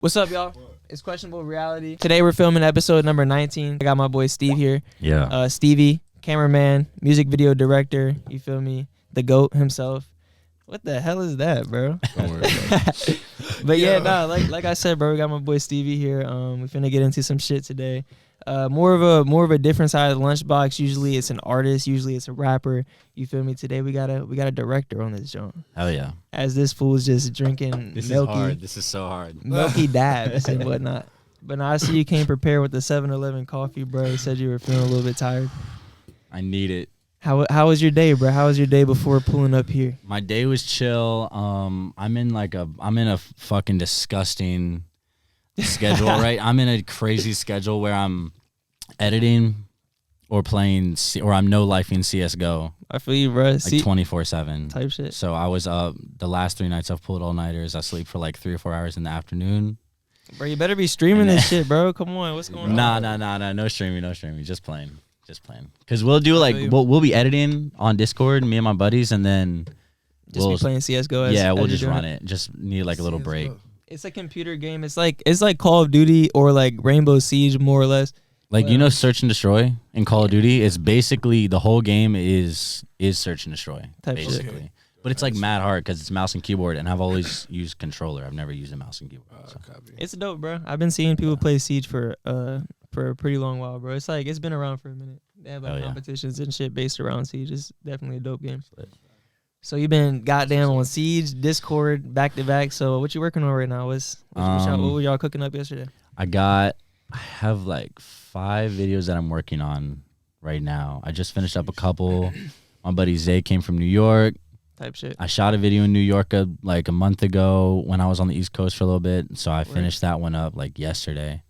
What's up, y'all? It's Questionable Reality. Today we're filming episode number 19. I got my boy Steve here. Yeah. Stevie, cameraman, music video director. You feel me? The GOAT himself. What the hell is that, bro? Don't worry about it. But yeah, like I said, bro, we got my boy Stevie here. We finna get into some shit today. More of a different side of the LunchBox. Usually it's an artist. Usually it's a rapper. You feel me? Today we got a director on this joint. Hell yeah. As this fool's just drinking This milky. is hard. This is so hard. Milky dabs and whatnot. But now I see you came prepared with the 7-Eleven coffee, bro. You said you were feeling a little bit tired. I need it. How was your day, bro? How was your day before pulling up here? My day was chill. I'm in a fucking disgusting schedule, right? I'm in a crazy schedule where I'm editing or playing or I'm no-lifing CS:GO. I feel you, bro. Like 24/7 type shit. So I was up the last 3 nights. I've pulled all-nighters. I sleep for like 3 or 4 hours in the afternoon. Bro, you better be streaming this shit, bro. Come on, what's going on? Nah. No streaming. Just playing. Cause we'll do we'll be editing on Discord, me and my buddies, and then we'll be playing CS:GO. We'll just run it. Just need like a little break. It's a computer game. It's like Call of Duty or like Rainbow Siege, more or less. Like search and destroy in Call of Duty. It's basically the whole game is search and destroy basically. Okay. But it's like mad hard because it's mouse and keyboard, and I've always used controller. I've never used a mouse and keyboard. It's dope, bro. I've been seeing people play Siege for a pretty long while, bro. It's been around for a minute. They have competitions and shit based around Siege. It's definitely a dope game. So you've been goddamn on Siege, Discord, back to back. So what you working on right now? What were y'all cooking up yesterday? I have like 5 videos that I'm working on right now. I just finished up a couple. My buddy Zay came from New York. Type shit. I shot a video in New York like a month ago when I was on the East Coast for a little bit. So I finished that one up like yesterday.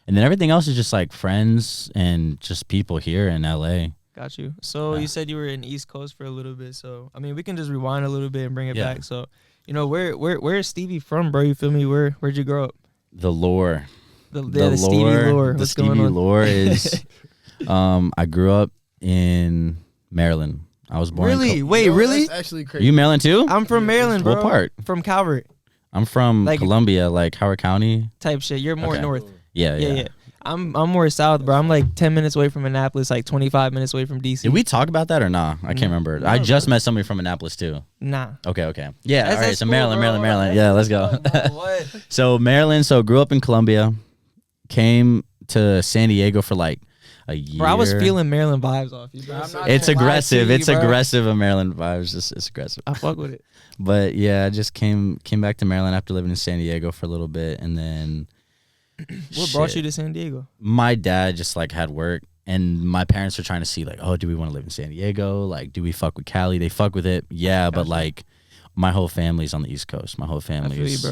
And then everything else is just like friends and just people here in LA. Got you. So you said you were in East Coast for a little bit. So I mean, we can just rewind a little bit and bring it back. So where is Stevie from, bro? You feel me? Where'd you grow up? The lore. The Stevie lore. The What's Stevie going on? lore is I grew up in Maryland. I was born really? Wait, really? That's actually crazy. You Maryland too? I'm from Maryland, bro. What part? From Calvert. I'm from Columbia, like Howard County. Type shit. You're more north. Yeah. I'm more south, bro. I'm like 10 minutes away from Annapolis, like 25 minutes away from DC. Did we talk about that or nah? I can't remember. I just met somebody from Annapolis too. Nah. Okay. Yeah, That's all right. So cool, Maryland. Yeah, let's go. What? So Maryland, grew up in Columbia, came to San Diego for like a year. Bro, I was feeling Maryland vibes off you, bro. It's aggressive. It's aggressive of Maryland vibes. It's aggressive. I fuck with it. But yeah, I just came back to Maryland after living in San Diego for a little bit, and then what brought you to San Diego? My dad just like had work, and my parents were trying to see like, oh, do we want to live in San Diego? Like, do we fuck with Cali? They fuck with it, yeah. But like, my whole family's on the East Coast. My whole family is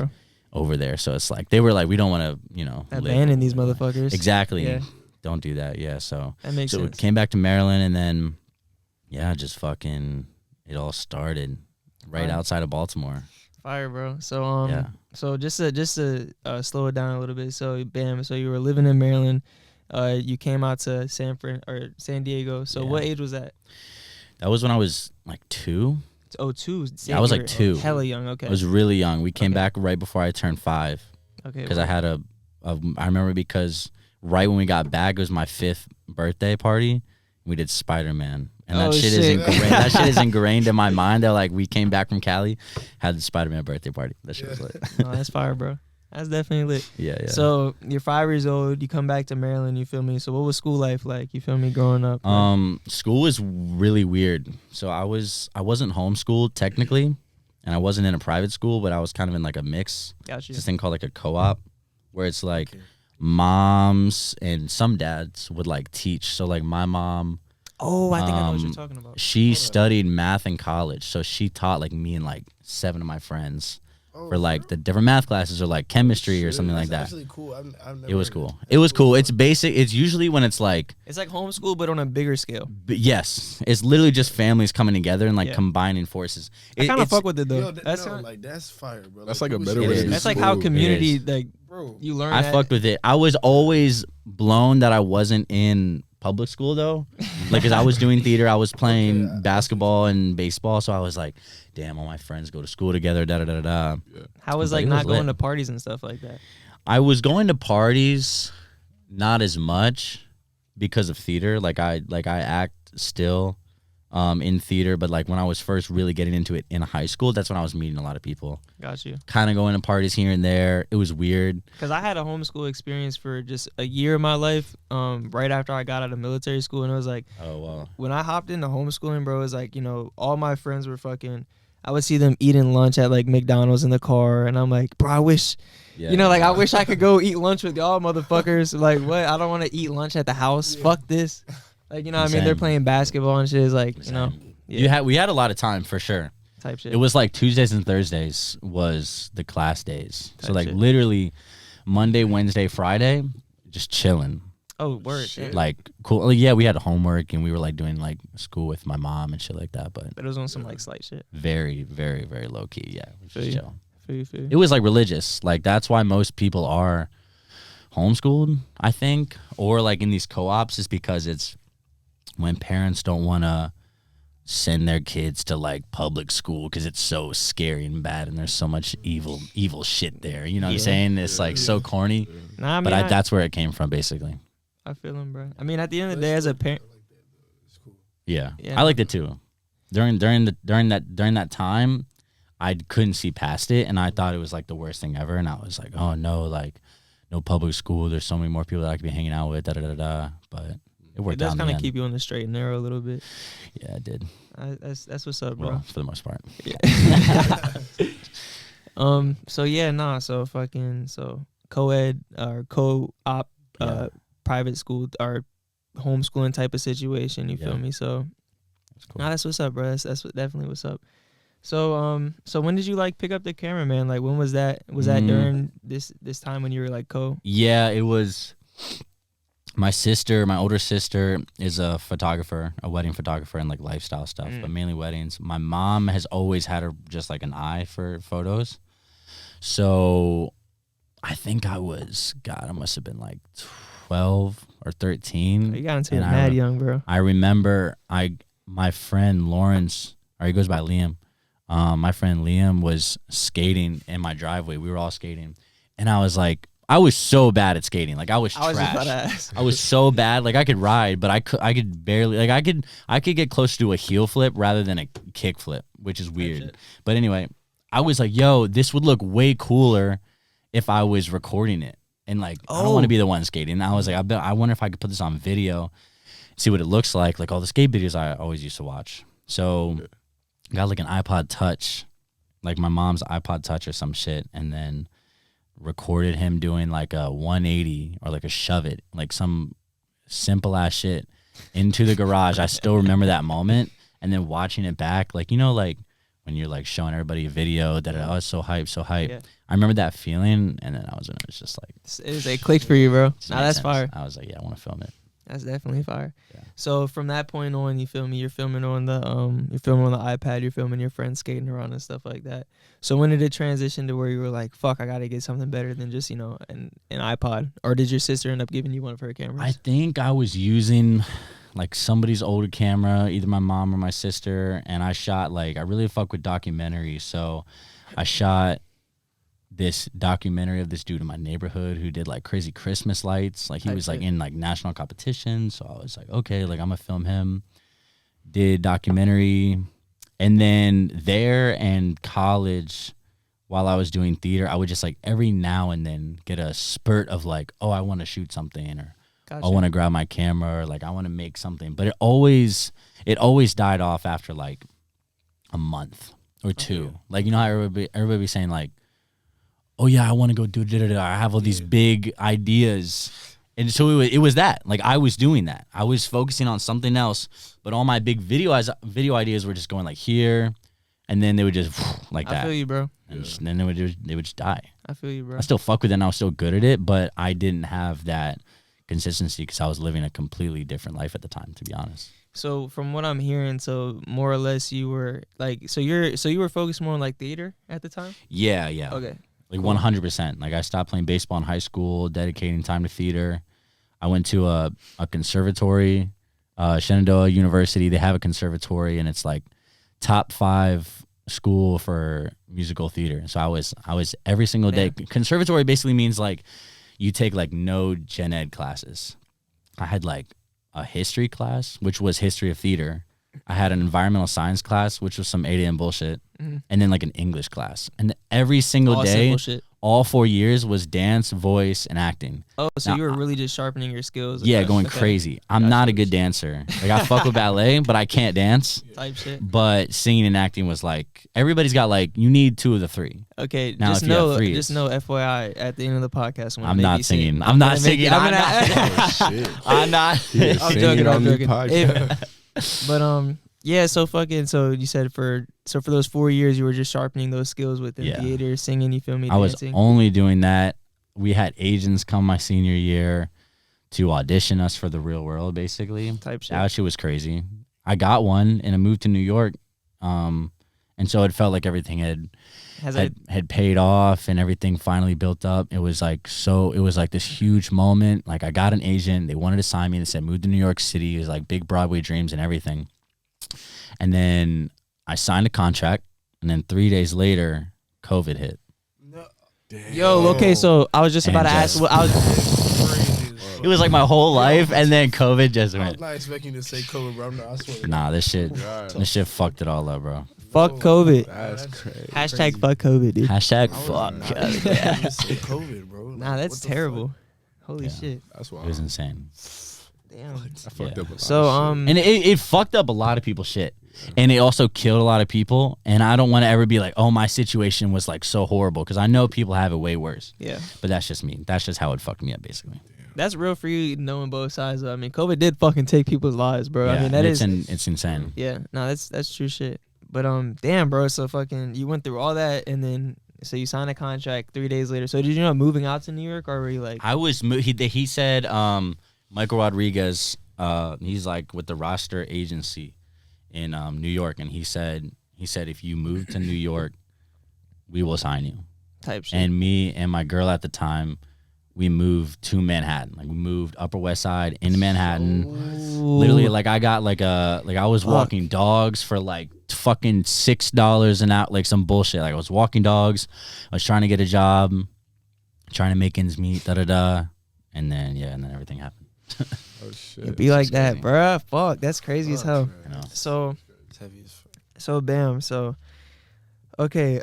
over there, so it's like they were like, we don't want to, abandon these motherfuckers. Exactly. Yeah. Don't do that. Yeah. So that makes sense. We came back to Maryland, and then just fucking it all started right outside of Baltimore. Fire, bro. So so just to slow it down a little bit. So so you were living in Maryland. You came out to San Diego. So what age was that? That was when I was like 2. Oh, 2. I was like 2. Hella young. Okay. I was really young. We came back right before I turned 5. Okay. Because I had I remember because right when we got back, it was my 5th birthday party. We did Spider-Man. And that shit is ingrained. That shit is ingrained in my mind. That like we came back from Cali, had the Spider-Man birthday party. That shit was lit. No, that's fire, bro. That's definitely lit. Yeah. So you're 5 years old. You come back to Maryland. You feel me? So what was school life like? You feel me? Growing up. School was really weird. So I wasn't homeschooled technically, and I wasn't in a private school, but I was kind of in like a mix. Gotcha. This thing called like a co-op, where it's like moms and some dads would like teach. So like my mom. Oh, I think I know what you're talking about. She studied math in college, so she taught like me and like 7 of my friends for like the different math classes or like chemistry or something like that. Actually cool. I've never it was cool. It was cool. It's basic. It's usually when it's like homeschool, but on a bigger scale. Yes, it's literally just families coming together and like combining forces. I kind of fuck with it though. That's fire, bro. That's like a better way. That's like how community you learn. I fucked with it. I was always blown that I wasn't in public school though, like because I was doing theater, I was playing basketball and baseball, so I was like, damn, all my friends go to school together, da da da da. How was like not going to parties and stuff like that? I was going to parties, not as much because of theater. Like I act still in theater, but like when I was first really getting into it in high school, that's when I was meeting a lot of people. Got you. Kind of going to parties here and there. It was weird. Because I had a homeschool experience for just a year of my life, right after I got out of military school, and it was like, oh wow. When I hopped into homeschooling, bro, it was like, all my friends were fucking. I would see them eating lunch at like McDonald's in the car, and I'm like, bro, I wish. I wish I could go eat lunch with y'all motherfuckers. Like, what? I don't want to eat lunch at the house. Yeah. Fuck this. Like, what I mean? They're playing basketball and shit. It's like, Yeah. We had a lot of time for sure. Type shit. It was like Tuesdays and Thursdays was the class days. Type so like shit. literally Monday, Wednesday, Friday, just chilling. Oh, word. Shit. Like, cool. Like, yeah, we had homework and we were like doing like school with my mom and shit like that. But it was on some like slight shit. Very, very, very low key. Yeah. Just chill. Feel. It was like religious. Like that's why most people are homeschooled, I think, or like in these co-ops is because it's when parents don't want to send their kids to like public school because it's so scary and bad and there's so much evil shit there. You know what I'm saying? It's like so corny. Nah, I mean, that's where it came from, basically. I feel him, bro. I mean, at the end of the day, as a parent, yeah, I liked it too. During that time, I couldn't see past it, and I thought it was like the worst thing ever. And I was like, oh no, like no public school. There's so many more people that I could be hanging out with. But it worked out. It does kind of keep you on the straight and narrow a little bit. Yeah, it did. That's what's up, bro. Well, for the most part. Yeah. So co-ed or co-op, private school or homeschooling type of situation. You feel me? So that's cool. Nah, that's what's up, bro. That's definitely what's up. So when did you like pick up the camera, man? Like when was that? Was that during this time when you were like co? Yeah, it was. My older sister is a photographer, a wedding photographer and like lifestyle stuff, but mainly weddings. My mom has always had just like an eye for photos. So I think I must have been like 12 or 13. You got into it mad young, bro. I remember my friend Lawrence, or he goes by Liam. My friend Liam was skating in my driveway. We were all skating. And I was like, I was so bad at skating. Like I was trash. I was so bad. Like I could ride, but I could barely. Like I could get close to a heel flip rather than a kick flip, which is weird. But anyway, I was like, yo, this would look way cooler if I was recording it. And like, I don't want to be the one skating. I was like, I wonder if I could put this on video, see what it looks like all the skate videos I always used to watch. So got like an iPod Touch, like my mom's iPod Touch or some shit, and then recorded him doing like a 180 or like a shove it, like some simple ass shit into the garage. I still remember that moment, and then watching it back, like like when you're like showing everybody a video that it's so hype. Yeah. I remember that feeling, and then it was just like it clicked for you, bro. Nah, that's fire. I was like, yeah, I want to film it. That's definitely fire. Yeah. So from that point on, you feel me? You're filming on the iPad. You're filming your friends skating around and stuff like that. So when did it transition to where you were like, "Fuck, I gotta get something better than just an iPod"? Or did your sister end up giving you one of her cameras? I think I was using like somebody's older camera, either my mom or my sister, and I shot I really fuck with documentaries, so I shot this documentary of this dude in my neighborhood who did like crazy Christmas lights. Like he was like in like national competitions. So I was like, okay, like I'm gonna film him. Did documentary. And then there and college, while I was doing theater, I would just like every now and then get a spurt of like, oh, I want to shoot something, or I want to grab my camera, or like I want to make something. But it always died off after like a month or two. Like, how everybody be saying like, oh yeah, I want to go do da-da-da. I have all these big ideas. And so it was that. Like I was doing that. I was focusing on something else, but all my big video ideas were just going like here, and then they would just like that. I feel you, bro. And then they would just die. I feel you, bro. I still fuck with it and I was still good at it, but I didn't have that consistency because I was living a completely different life at the time, to be honest. So from what I'm hearing, so more or less you were like, so you were focused more on like theater at the time? Yeah. Okay. Like 100%. Like I stopped playing baseball in high school, dedicating time to theater. I went to a conservatory, Shenandoah University. They have a conservatory, and it's like top 5 school for musical theater. So I was every single day. Conservatory basically means like you take like no gen ed classes. I had like a history class, which was history of theater. I had an environmental science class, which was some 8 a.m. bullshit, and then like an English class. And every single day, all 4 years was dance, voice, and acting. Oh, so now, you were really just sharpening your skills? Yeah, going crazy. I'm not a good dancer. Like I fuck with ballet, but I can't dance. Type shit. But singing and acting was like, everybody's got like, you need 2 of the 3. Okay, now, just know FYI, at the end of the the I'm not singing. I'm not singing. I'm not. I'm joking. But yeah, so you said for those 4 years you were just sharpening those skills within theater, singing, you feel me? I was only doing that. We had agents come my senior year to audition us for the real world, basically. Type shit. That shit was crazy. I got one and I moved to New York. And so it felt like everything had paid off and everything finally built up. It was like this huge moment. Like I got an agent, they wanted to sign me. They said, move to New York City. It was like big Broadway dreams and everything. And then I signed a contract, and then 3 days later, COVID hit. No. Yo, okay, so I was just about to ask. It was like my whole life, and then COVID just went. I was not expecting you to say COVID, bro. I swear. Nah, this shit fucked it all up, bro. Fuck COVID. That's crazy. Hashtag fuck COVID, dude. Hashtag fuck. You say COVID, bro. Nah, that's terrible. Holy shit. That's why it was insane. Damn. I fucked up a lot. So and it fucked up a lot of people's shit. And it also killed a lot of people. And I don't want to ever be like, oh, my situation was like so horrible, because I know people have it way worse. Yeah. But that's just me. That's just how it fucked me up, basically. That's real for you, knowing both sides. I mean, COVID did fucking take people's lives, bro. Yeah, I mean, it's insane. Yeah, no, that's true shit. But damn, bro. So fucking, you went through all that, and then so you signed a contract 3 days later. So did you know moving out to New York, or were you like? I was. He said, Michael Rodriguez. He's like with the roster agency in New York, and he said if you move to New York, we will sign you. Type shit. And me and my girl at the time, we moved to Manhattan. Like we moved Upper West Side into Manhattan. Literally, like I got I was walking dogs for like fucking $6 an hour, like some bullshit. Like I was walking dogs. I was trying to get a job, trying to make ends meet. And then everything happened. Oh shit! It'd be like that, bruh. Fuck, that's crazy as hell. You know? So, it's heavy as fuck. So bam. So, okay.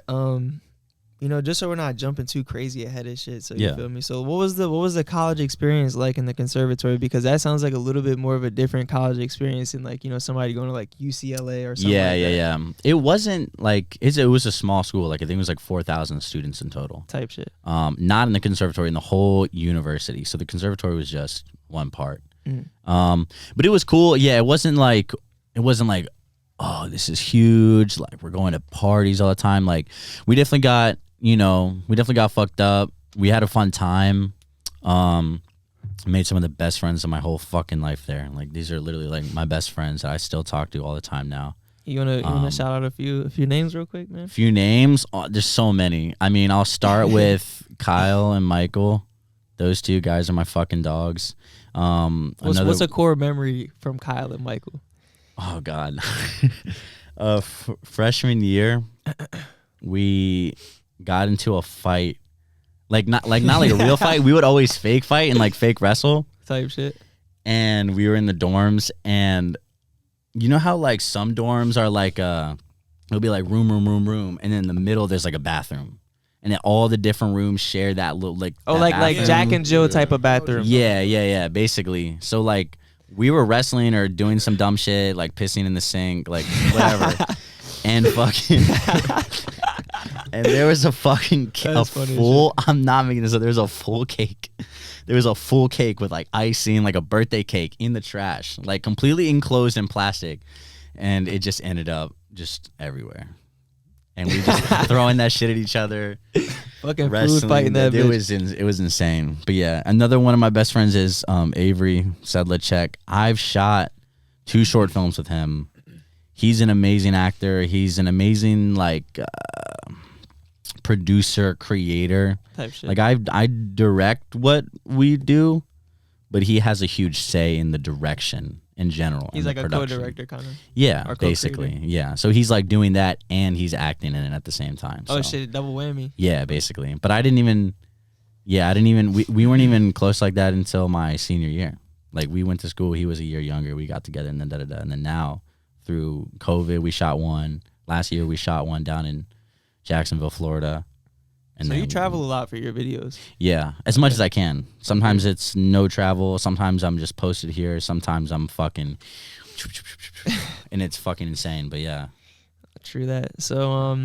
Just so we're not jumping too crazy ahead of shit. So you feel me. So what was the college experience like in the conservatory? Because that sounds like a little bit more of a different college experience than like somebody going to like UCLA or something. Yeah. It wasn't like it was a small school. Like I think it was like 4,000 students in total. Type shit. Not in the conservatory, in the whole university. So the conservatory was just one part. But it was cool. Yeah, it wasn't like oh, this is huge. Like we're going to parties all the time. Like we definitely got fucked up. We had a fun time. Made some of the best friends of my whole fucking life there. Like these are literally like my best friends that I still talk to all the time now. You wanna shout out a few names real quick, man? Few names? Oh, there's so many. I mean, I'll start with Kyle and Michael. Those two guys are my fucking dogs. What's a core memory from Kyle and Michael? Oh God. Freshman year, we got into a fight. Not like a real fight. We would always fake fight and like fake wrestle. Type shit. And we were in the dorms, and you know how like some dorms are like it'll be like room, and then in the middle there's like a bathroom. And then all the different rooms share that little like like Jack and Jill type of bathroom. Yeah, basically. So like we were wrestling or doing some dumb shit, like pissing in the sink, like whatever. And fucking and there was a fucking full shit. I'm not making this up. There was a full cake. There was a full cake with like icing, like a birthday cake in the trash, like completely enclosed in plastic. And it just ended up just everywhere. And we just throwing that shit at each other. Fucking food fighting that bitch. It was insane. But yeah, another one of my best friends is Avery Sedlacek. I've shot 2 short films with him. He's an amazing actor. He's an amazing producer, creator. Type shit. Like I direct what we do, but he has a huge say in the direction in general. He's like a production. co-director kind of. Yeah, or basically. Yeah. So he's like doing that and he's acting in it at the same time. Oh so. shit, double whammy. Yeah, basically. But I didn't even we weren't even close like that until my senior year. Like we went to school, he was a year younger, we got together and then and then now through COVID we shot one. Last year we shot one down in Jacksonville, Florida. And so then you travel a lot for your videos. Yeah, as much as I can. Sometimes it's no travel, sometimes I'm just posted here, sometimes I'm fucking and it's fucking insane, but yeah. True that. So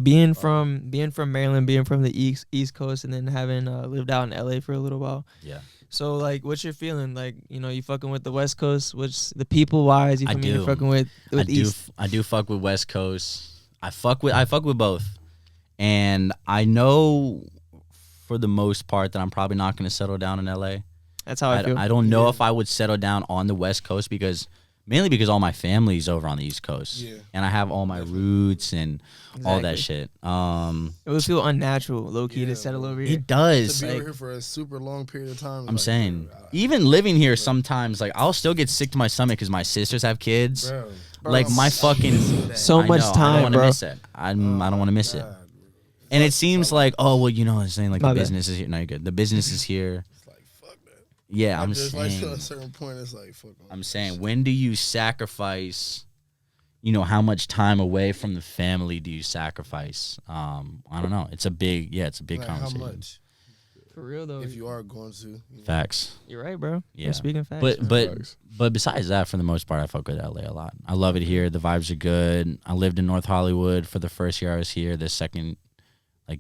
being from Maryland, being from the East Coast, and then having lived out in LA for a little while. Yeah. So like, what's your feeling? Like, you know, you fucking with the West Coast? What's the people wise? You feel me? You're fucking with East. I do fuck with West Coast. I fuck with both, and I know for the most part that I'm probably not going to settle down in LA. That's how I feel. I don't know if I would settle down on the West Coast mainly because all my family's over on the East Coast. Yeah. And I have all my roots and all that shit. It would feel unnatural, low key, to settle over here. It does. To be over here for a super long period of time. I'm saying, even living here sometimes, like, I'll still get sick to my stomach because my sisters have kids. Bro, like, my fucking... so much time, I don't want to bro. miss it. I don't want to miss it. And it seems like, oh, well, you know what I'm saying? Like, the business is here. No, you're good. The business is here. Yeah, I'm saying. Like, to a certain point, it's like, fuck. I'm saying, when do you sacrifice? You know, how much time away from the family do you sacrifice? I don't know. It's a big conversation. How much? For real though. If you are going to. You know. Facts. You're right, bro. Yeah. You're speaking facts. But besides that, for the most part, I fuck with LA a lot. I love it here. The vibes are good. I lived in North Hollywood for the first year I was here. The second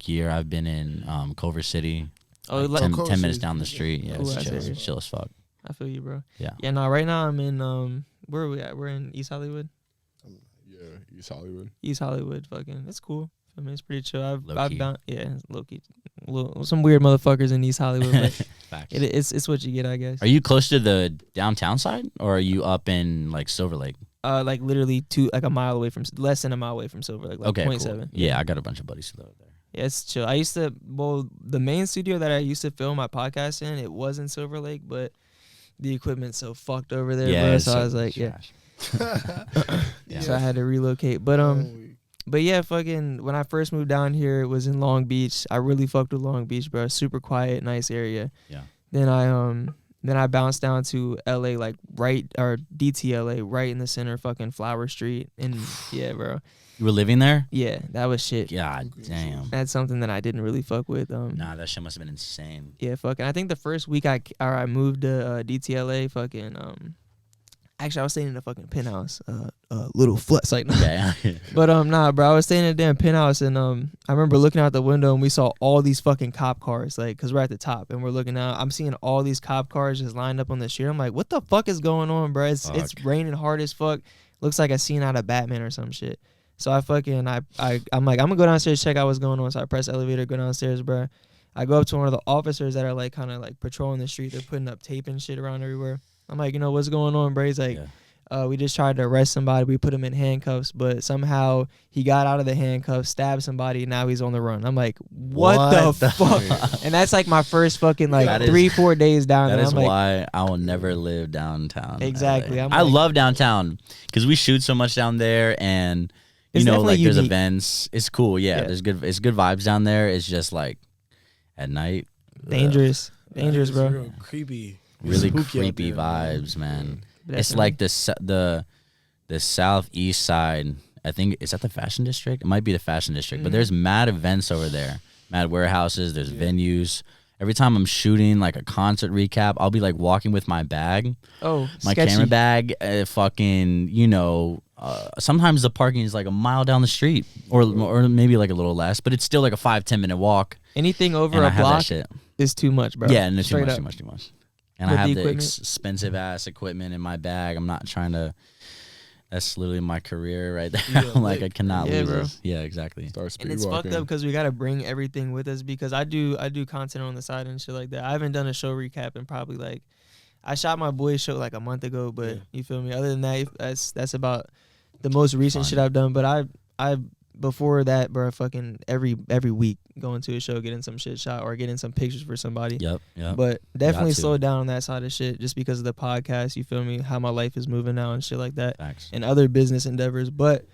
year I've been in Culver City. Oh, like like 10 minutes down the street. Yeah, Cool, it's chill as fuck. I feel you, bro. Yeah. Yeah, no, right now I'm in where are we at? We're in East Hollywood. Yeah, East Hollywood. East Hollywood, fucking, it's cool. I mean, it's pretty chill. I've done, low key, some weird motherfuckers in East Hollywood, but Facts. it's what you get, I guess. Are you close to the downtown side, or are you up in like Silver Lake? Like literally a mile away from, less than a mile away from Silver Lake, like okay, 0.7. cool. Yeah, I got a bunch of buddies who live there. Yeah, it's chill. I used to, the main studio that I used to film my podcast in, it was in Silver Lake, but the equipment's so fucked over there, bro. So I was like, trash. Yeah. So I had to relocate. But yeah, fucking, when I first moved down here, it was in Long Beach. I really fucked with Long Beach, bro. Super quiet, nice area. Yeah. Then I bounced down to LA, like DTLA, right in the center, fucking Flower Street. And yeah, bro. You were living there? Yeah, that was shit. God damn. That's something that I didn't really fuck with. Nah, that shit must have been insane. Yeah, fucking. I think the first week I moved to DTLA, fucking. Actually, I was staying in a fucking penthouse, little flex, like. Yeah. But nah, bro, I was staying in a damn penthouse, and I remember looking out the window, and we saw all these fucking cop cars, like, cause we're at the top, and we're looking out. I'm seeing all these cop cars just lined up on the street. I'm like, what the fuck is going on, bro? It's raining hard as fuck. Looks like a scene out of Batman or some shit. So I'm like, I'm gonna go downstairs, check out what's going on. So I press the elevator, go downstairs, bro. I go up to one of the officers that are like kind of like patrolling the street. They're putting up tape and shit around everywhere. I'm like, you know, what's going on, bro? He's like, we just tried to arrest somebody. We put him in handcuffs, but somehow he got out of the handcuffs, stabbed somebody, and now he's on the run. I'm like, what the fuck? And that's like my first fucking like 3-4 days down there. That is why I will never live downtown. Exactly. I love downtown because we shoot so much down there, and you know, like there's events. It's cool. Yeah, there's good. It's good vibes down there. It's just like at night, dangerous, bro. Real creepy. Really creepy vibes, man. It's like the southeast side. I think is that the fashion district. It might be the fashion district, but there's mad events over there, mad warehouses. There's venues. Every time I'm shooting like a concert recap, I'll be like walking with my bag. Oh, my sketchy. Camera bag. Fucking, you know. Sometimes the parking is like a mile down the street, or maybe like a little less, but it's still like a 5-10 minute walk. Anything over a block is too much, bro. Yeah, no, too much. And I have the equipment. expensive ass equipment in my bag. I'm not trying to. That's literally my career right there. Yeah, like I cannot lose bro. this. Yeah, exactly. And it's fucked up because we gotta bring everything with us because I do content on the side and shit like that. I haven't done a show recap in probably like I shot my boy's show like a month ago, but you feel me? Other than that, that's about the most recent shit I've done. But I before that, bro, fucking every week going to a show, getting some shit shot or getting some pictures for somebody. Yep. But definitely slowed down on that side of shit just because of the podcast. You feel me? How my life is moving now and shit like that. Facts. And other business endeavors. But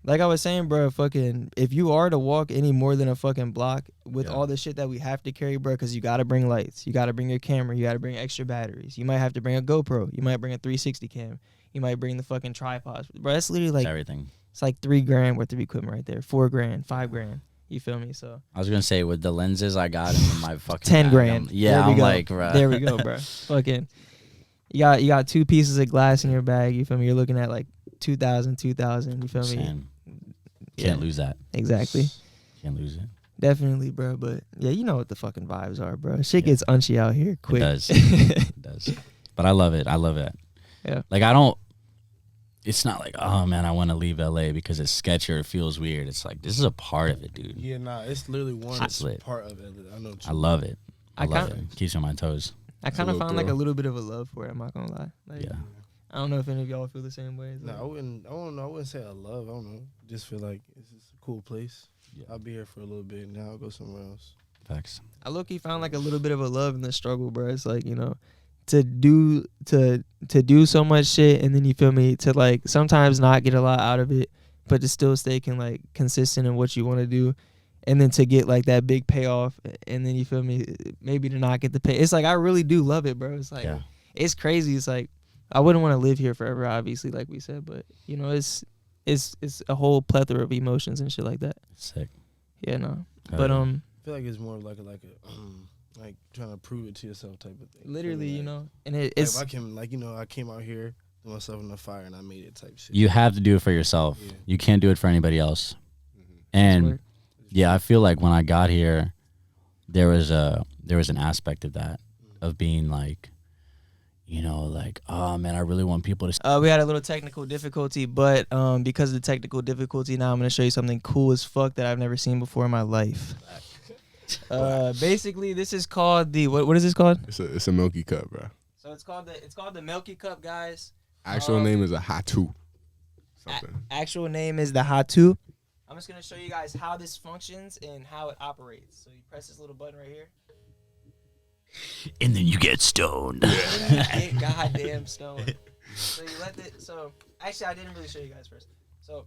like I was saying, bro, fucking if you are to walk any more than a fucking block with all the shit that we have to carry, bro, because you got to bring lights, you got to bring your camera, you got to bring extra batteries. You might have to bring a GoPro. You might bring a 360 cam. You might bring the fucking tripods. Bro, that's literally like everything. It's like $3,000 worth of equipment right there. $4,000, $5,000. You feel me? So I was gonna say with the lenses I got in my fucking $10,000. Yeah, I'm like, bro. There we go, bro. Fucking, you got 2 pieces of glass in your bag. You feel me? You're looking at like 2,000. You feel me? Can't lose that. Exactly. Can't lose it. Definitely, bro. But yeah, you know what the fucking vibes are, bro. Shit gets unchy out here quick. It does. It does. But I love it. Yeah. Like I don't. It's not like, oh man, I want to leave LA because it's sketchy or it feels weird. It's like this is a part of it, dude. Yeah, nah, it's literally part of it. I know. I love it. I love it. Keeps me on my toes. I kind of found like a little bit of a love for it. I'm not gonna lie. Like, yeah. I don't know if any of y'all feel the same way. No, I wouldn't say I love. I don't know. Just feel like it's just a cool place. Yeah. I'll be here for a little bit. Now I'll go somewhere else. Facts. I low-key found like a little bit of a love in the struggle, bro. It's like, you know, to do so much shit, and then you feel me, to like sometimes not get a lot out of it, but to still stay consistent in what you want to do, and then to get like that big payoff, and then you feel me, maybe to not get the pay. It's like I really do love it, bro. It's like it's crazy. It's like I wouldn't want to live here forever, obviously, like we said, but you know, it's a whole plethora of emotions and shit like that. Sick. Yeah, no. But I feel like it's more like a like trying to prove it to yourself type of thing. Literally, like, you know, and it's like if I can, like, you know, I came out here, threw myself in the fire, and I made it type shit. You have to do it for yourself. Yeah. You can't do it for anybody else. Mm-hmm. And yeah, I feel like when I got here, there was an aspect of that, of being like, you know, like, oh man, I really want people to. We had a little technical difficulty, but because of the technical difficulty, now I'm gonna show you something cool as fuck that I've never seen before in my life. Basically, this is called the what is this called? It's a Milky Cup, bro. So it's called the Milky Cup, guys. Actual name is a Hatu. Actual name is the Hatu. I'm just gonna show you guys how this functions and how it operates. So you press this little button right here. And then you get stoned. Get goddamn stoned. So you let it. So actually, I didn't really show you guys first. So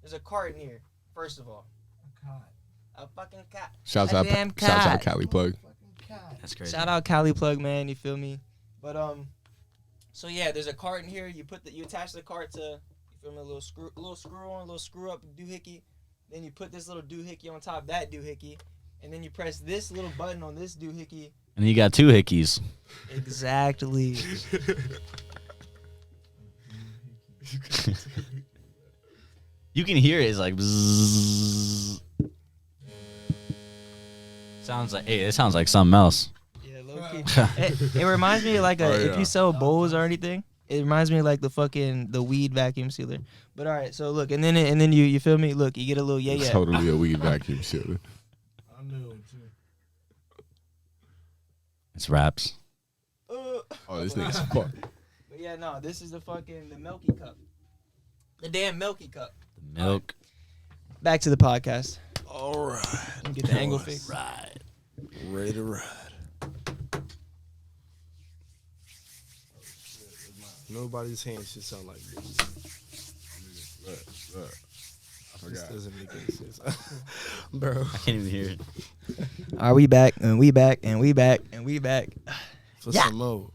there's a cart in here. First of all, a fucking cat. Shouts out Cali Plug. That's crazy. Shout out Cali Plug, man. You feel me? But so yeah, there's a cart in here. You attach the cart to, you feel me, a little screw up doohickey. Then you put this little doohickey on top of that doohickey, and then you press this little button on this doohickey. And you got 2 hickeys. Exactly. You can hear it. It's like bzzz. It sounds like something else. Yeah, low key. It reminds me of like if you sell bowls or anything. It reminds me of like the weed vacuum sealer. But all right, so look, and then you feel me? Look, you get a little It's totally a weed vacuum sealer. I knew it too. It's raps. Oh, this nigga's fuck. But yeah, no, this is the Milky Cup. The damn Milky Cup. The milk. Right. Back to the podcast. All right. Get the angle fixed. Right. Ready to ride. Nobody's hands should sound like this. Look. I forgot. This doesn't make any sense. Bro. I can't even hear it. Are we back? And we back. And we back. And we back. For some more.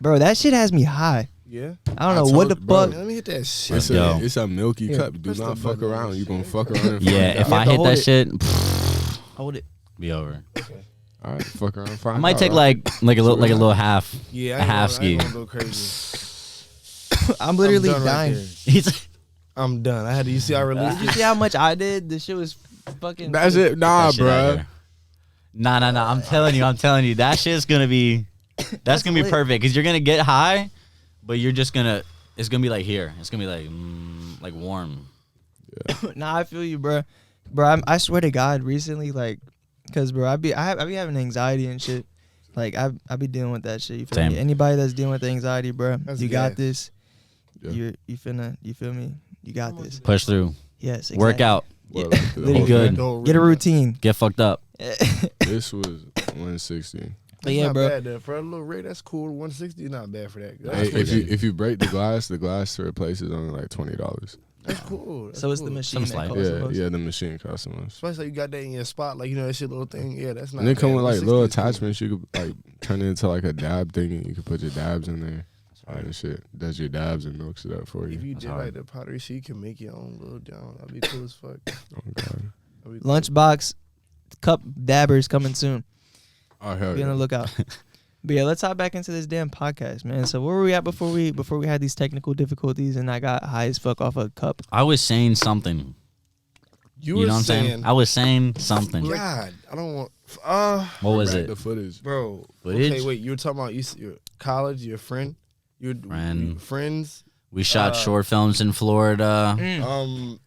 Bro, that shit has me high. Yeah? I don't know what the fuck. Let me hit that shit. It's a Milky Cup. Do not fuck around. You gonna fuck around. Yeah, if I hit that shit, hold it. Be over. Okay. All right, fuck around. I might take like a little half. Yeah, a half ski. I ain't gonna go crazy. I'm literally dying. I'm done. I had to. You see, I released. Did you see how much I did? The shit was fucking. That's it. Nah, bro. Nah. I'm telling you, that shit's gonna be. That's gonna be perfect because you're gonna get high, but you're just gonna. It's gonna be like here. It's gonna be like warm. Yeah. Nah, I feel you, bro. Bro, I swear to God, recently, like, cause bro, I be having anxiety and shit. Like I be dealing with that shit. You feel me? Anybody that's dealing with anxiety, bro, you got this. Yeah. You feel me? You got this. Push through. Yes. Exactly. Work out. What, like, the Be whole good. thing? Get a routine. Get fucked up. This was 160. That's yeah, not bro. bad, though. For a little rate, that's cool. 160 is not bad for that. Hey, That's if you break the glass to replace is only like $20. That's cool. That's So it's cool. the machine Some that slight. costs the Yeah, most. yeah, the machine costs the most. Especially you got that in your spot, like, you know, that shit little thing. Yeah, that's not And they come bad. with like 160 little is cool. attachments. You could like turn it into like a dab thing, and you could put your dabs in there. And shit does your dabs and milks it up for If you. you That's did hard. like the pottery shit, you can make your own little down. That'd be cool as fuck. Oh god. That'd be cool. LunchBox cup dabbers coming soon. Oh hell Be on yeah. the lookout. But yeah, let's hop back into this damn podcast, man. So where were we at before we had these technical difficulties and I got high as fuck off a cup? I was saying something. You You were know what I'm saying? saying, I was saying something. God, I don't want. What was Back it? The footage. Bro. Footage? Okay, wait. You were talking about your college, your friend, your Friend. friends. We shot short films in Florida,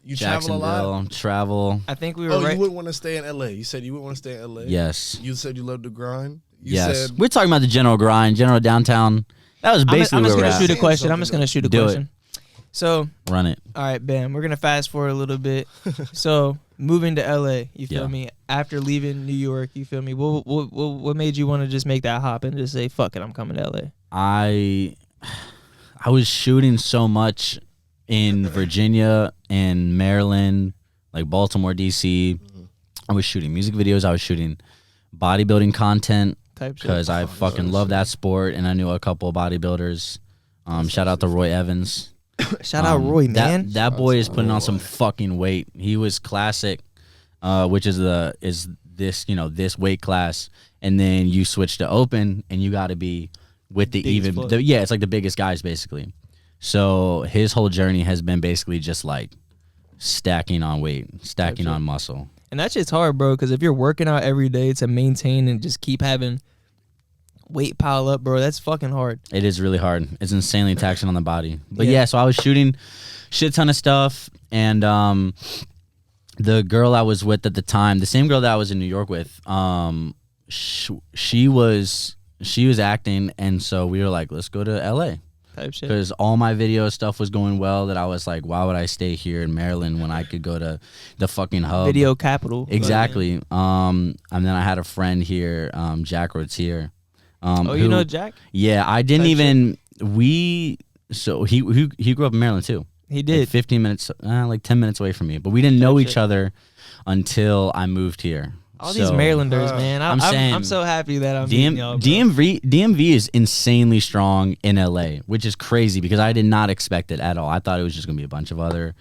You travel a lot. travel. I think we were Oh, right. you wouldn't want to stay in LA. You said you wouldn't want to stay in LA. Yes. You said you love to grind. You Yes. said We're talking about the general grind, general downtown. That was I'm basically just where we're gonna shoot at. a question. I'm just gonna shoot a Do it. question. So, Run it. all right, bam. We're gonna fast forward a little bit. So, moving to LA, you feel Yeah. me? After leaving New York, you feel me? What made you want to just make that hop and just say, "Fuck it, I'm coming to LA"? I was shooting so much in Virginia and Maryland, like Baltimore, DC. I was shooting music videos. I was shooting bodybuilding content Type shit. because I fucking love that sport, and I knew a couple of bodybuilders. Shout out to Roy Evans. Shout out Roy, man. That boy is putting on some fucking weight. He was classic, which is this weight class, and then you switch to open, and you got to be with the Biggest even. fuck. It's like the biggest guys basically. So his whole journey has been basically just like stacking on weight, stacking on muscle. And that shit's hard, bro, because if you're working out every day to maintain and just keep having weight pile up, bro, that's fucking hard. It is really hard. It's insanely taxing on the body. But yeah, so I was shooting shit ton of stuff, and the girl I was with at the time, the same girl that I was in New York with, she was acting, and so we were like, let's go to LA. Type shit. Because all my video stuff was going well, that I was like, why would I stay here in Maryland when I could go to the fucking hub? Video capital. Exactly. And then I had a friend here, Jack Rotier. Oh, you know Jack? Yeah, I didn't even. So he grew up in Maryland too. He did. Like 15 minutes, like 10 minutes away from me. But we didn't know each other until I moved here. All these Marylanders, man. I'm saying I'm so happy that I'm meeting y'all, bro. DMV is insanely strong in LA, which is crazy because I did not expect it at all. I thought it was just gonna be a bunch of other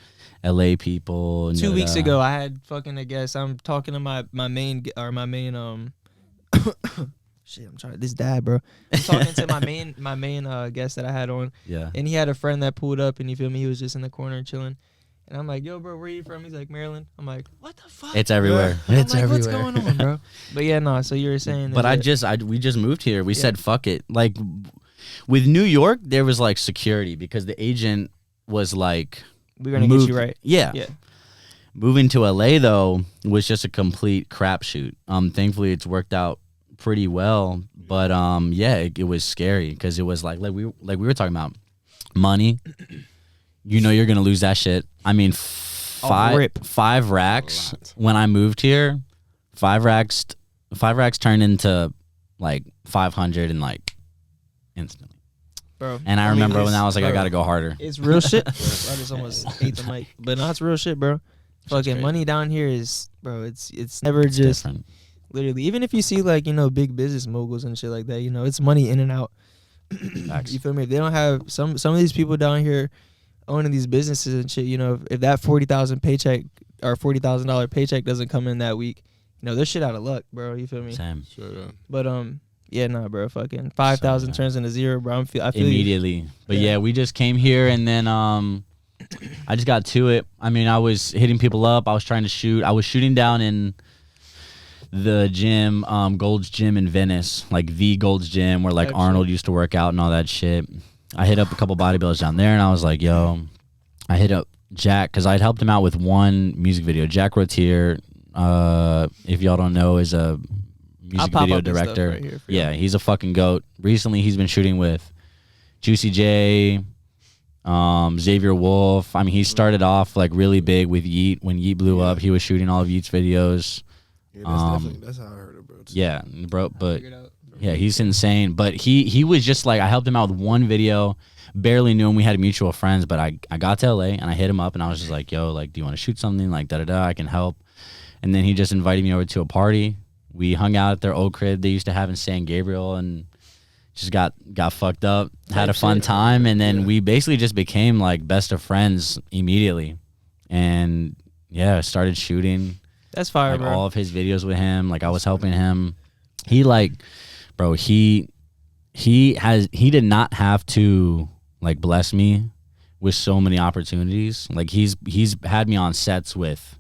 LA people. 2 weeks ago, I had fucking a guest. I'm talking to my main shit. I'm trying. This dad, bro. I'm talking to my main guest that I had on. Yeah. And he had a friend that pulled up, and you feel me? He was just in the corner chilling. And I'm like, yo, bro, where you from? He's like, Maryland. I'm like, what the fuck? It's everywhere. I'm It's like, everywhere. what's going on, bro? But yeah, no. So you were saying, But that we just moved here. We said fuck it. Like with New York, there was like security because the agent was like, we're gonna get you right. Yeah. Yeah. Moving to LA though was just a complete crapshoot. Thankfully it's worked out pretty well. But it was scary because it was like we were talking about money. You know you're gonna lose that shit. I mean, five racks when I moved here. 5 racks turned into like 500 and like instantly. Bro. And I remember when I was like, I gotta go harder. It's real shit. I just almost ate the mic, but no, it's real shit, bro. Fucking money down here is, bro. It's never just different. Literally. Even if you see like big business moguls and shit like that, it's money in and out. You feel me? If they don't have some of these people down here owning these businesses and shit, if that $40,000 paycheck or $40,000 paycheck doesn't come in that week, they're shit out of luck, bro. You feel me? Same. But yeah, nah, bro. Fucking 5,000 turns into 0, bro. I feel immediately. You. But yeah, we just came here and then I just got to it. I mean, I was hitting people up. I was trying to shoot. I was shooting down in the gym, Gold's Gym in Venice, like the Gold's Gym where like Arnold used to work out and all that shit. I hit up a couple bodybuilders down there and I was like, yo, I hit up Jack because I'd helped him out with one music video. Jack Rotier, if y'all don't know, is a music video director. Right here yeah, he's a fucking goat. Recently, he's been shooting with Juicy J, Xavier Wolf. I mean, he started off like really big with Yeet. When Yeet blew up, he was shooting all of Yeet's videos. Yeah, that's how I heard it, bro. Yeah, bro. But yeah, he's insane. But he was just like, I helped him out with one video. Barely knew him. We had mutual friends, but I got to LA and I hit him up and I was just like, yo, like, do you want to shoot something? Like, I can help. And then he just invited me over to a party. We hung out at their old crib they used to have in San Gabriel and just got fucked up, had a fun time. And then we basically just became like best of friends immediately. And yeah, started shooting. That's fire, like, bro. all of his videos with him. Like, I was helping him. He like, bro, he did not have to like bless me with so many opportunities. Like he's had me on sets with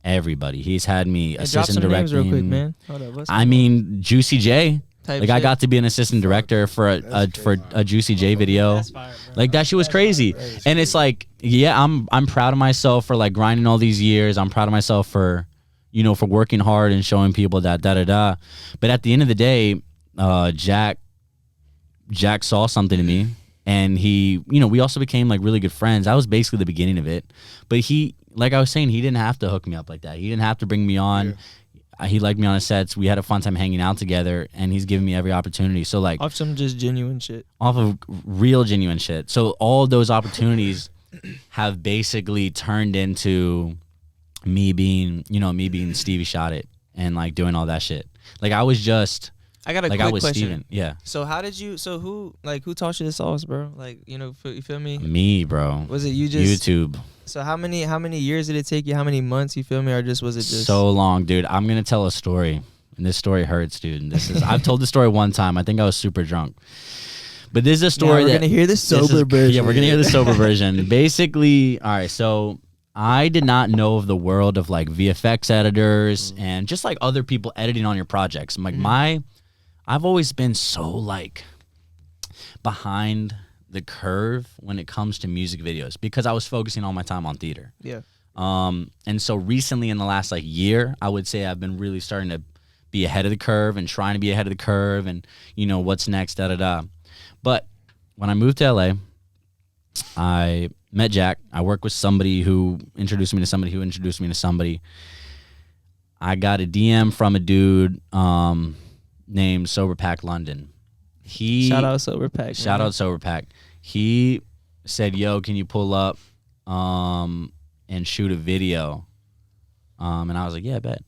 everybody. He's had me assistant directing. Real quick, man. Hold up, I mean, Juicy J. Like shit. I got to be an assistant director for a Juicy J video. That's fire, bro. Like that shit was crazy. And it's like, yeah, I'm proud of myself for like grinding all these years. I'm proud of myself for, you know, for working hard and showing people that But at the end of the day, Jack saw something in me. And he, you know, we also became like really good friends. That was basically the beginning of it. But he, like I was saying, he didn't have to hook me up like that. He didn't have to bring me on. Yeah. He liked me on his sets. We had a fun time hanging out together, and he's giving me every opportunity. So like off some just genuine shit. Off of real genuine shit. So all those opportunities have basically turned into me being Stevie Shot It and like doing all that shit. Like I was just. I got a like quick I was question. Steven. Yeah. So how did you? So who taught you the sauce, bro? Like, you know, you feel me? Me, bro. Was it you just YouTube? So how many years did it take you? How many months? You feel me? Or just was it just so long, dude? I'm gonna tell a story, and this story hurts, dude. And this is I've told the story one time. I think I was super drunk, but this is a story we're gonna hear the sober version. Yeah, we're gonna hear the sober version. Basically, all right. So I did not know of the world of like VFX editors and just like other people editing on your projects. I'm like I've always been so like behind the curve when it comes to music videos because I was focusing all my time on theater. Yeah. And so recently in the last like year, I would say I've been really starting to be ahead of the curve and trying to be ahead of the curve and, you know, what's next, But when I moved to LA, I met Jack. I worked with somebody who introduced me to somebody who introduced me to somebody. I got a DM from a dude, named Sober Pack London. Shout out Sober Pack. Shout out Sober Pack. He said, "Yo, can you pull up and shoot a video?" And I was like, "Yeah, bet."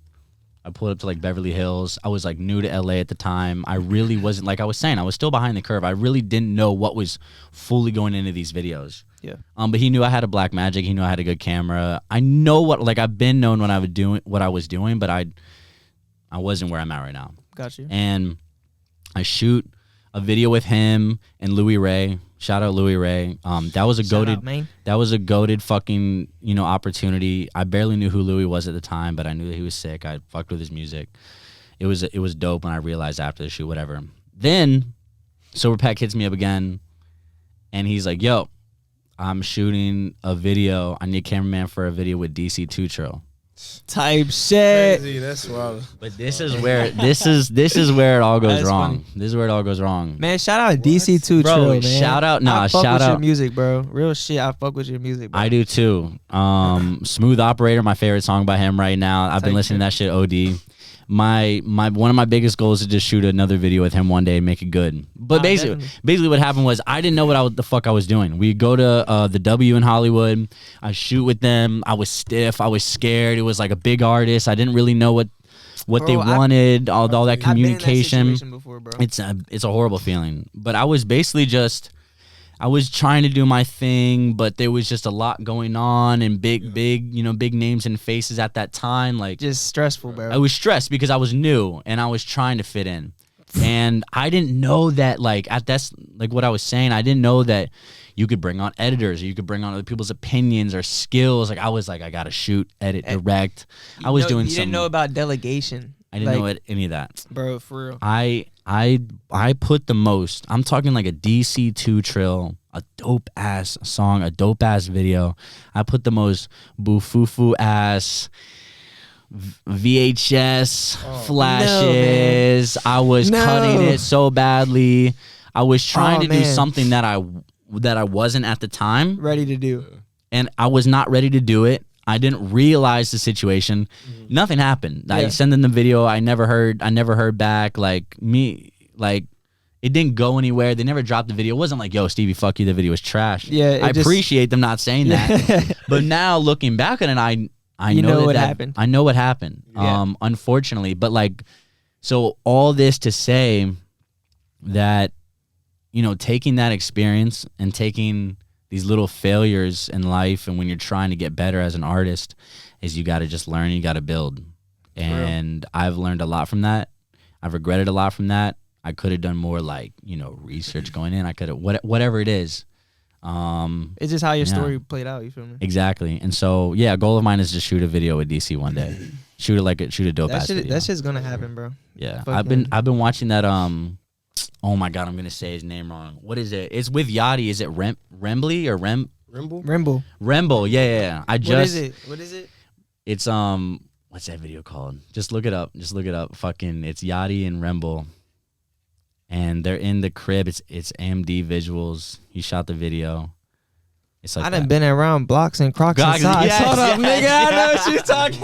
I pulled up to like Beverly Hills. I was like new to LA at the time. I really wasn't, like I was saying, I was still behind the curve. I really didn't know what was fully going into these videos. Yeah. But he knew I had a Blackmagic. He knew I had a good camera. I know I've been known what I was doing, but I wasn't where I'm at right now. Got you. And I shoot a video with him and Louis Ray. Shout out Louis Ray. That was a goated fucking, you know, opportunity. I barely knew who Louis was at the time, but I knew that he was sick. I fucked with his music. It was dope when I realized after the shoot, whatever. Then Sober Pack hits me up again and he's like, "Yo, I'm shooting a video. I need a cameraman for a video with DC 2 Trill." Type shit. Crazy, that's wild. But this is where it all goes wrong. Funny. This is where it all goes wrong. Man, shout out DC2 Bro, Trill, man. shout out your music, bro. Real shit. I fuck with your music, bro. I do too. Smooth Operator, my favorite song by him right now. I've been listening to that shit OD. My one of my biggest goals is to just shoot another video with him one day and make it good. But basically what happened was I didn't know what the fuck I was doing. We go to the W in Hollywood. I shoot with them. I was stiff. I was scared. It was like a big artist. I didn't really know what they wanted. All that communication. I've been in that situation before, bro. It's a horrible feeling. But I was basically I was trying to do my thing, but there was just a lot going on and big names and faces at that time. Like, just stressful, bro. I was stressed because I was new and I was trying to fit in. And I didn't know that, like, what I was saying, I didn't know that you could bring on editors or you could bring on other people's opinions or skills. Like, I was like, I got to shoot, edit, direct. You didn't know about delegation. I didn't know any of that. Bro, for real. I put the most, I'm talking like a DC2 Trill, a dope ass song, a dope ass video. I put the most boofufu ass VHS flashes. I was cutting it so badly. I was trying to do something that that I wasn't at the time ready to do. And I was not ready to do it. I didn't realize the situation. Nothing happened. I sent them the video. I never heard back. Like it didn't go anywhere. They never dropped the video. It wasn't like, yo, Stevie, fuck you. The video was trash. Yeah, I appreciate them not saying that. But now looking back on it, I know what happened. I know what happened. Yeah. Unfortunately, but like, so all this to say that, you know, taking that experience and taking these little failures in life, and when you're trying to get better as an artist, is you got to just learn, you got to build. And I've learned a lot from that. I've regretted a lot from that. I could have done more, like, you know, research going in. I could have, whatever it is. It's just how your story played out, you feel me? Exactly. And so, yeah, a goal of mine is to shoot a video with DC one day. Shoot a dope ass video. That shit's gonna happen, bro. Yeah. I've been watching that, oh my God, I'm gonna say his name wrong. What is it? It's with Yachty. Is it Rembley or Remble? Remble, yeah. What is it? It's what's that video called? Just look it up. Fucking, it's Yachty and Remble. And they're in the crib. It's AMD visuals. He shot the video. It's like I done been around blocks and Crocs and socks. Hold up, nigga. I know what you're talking.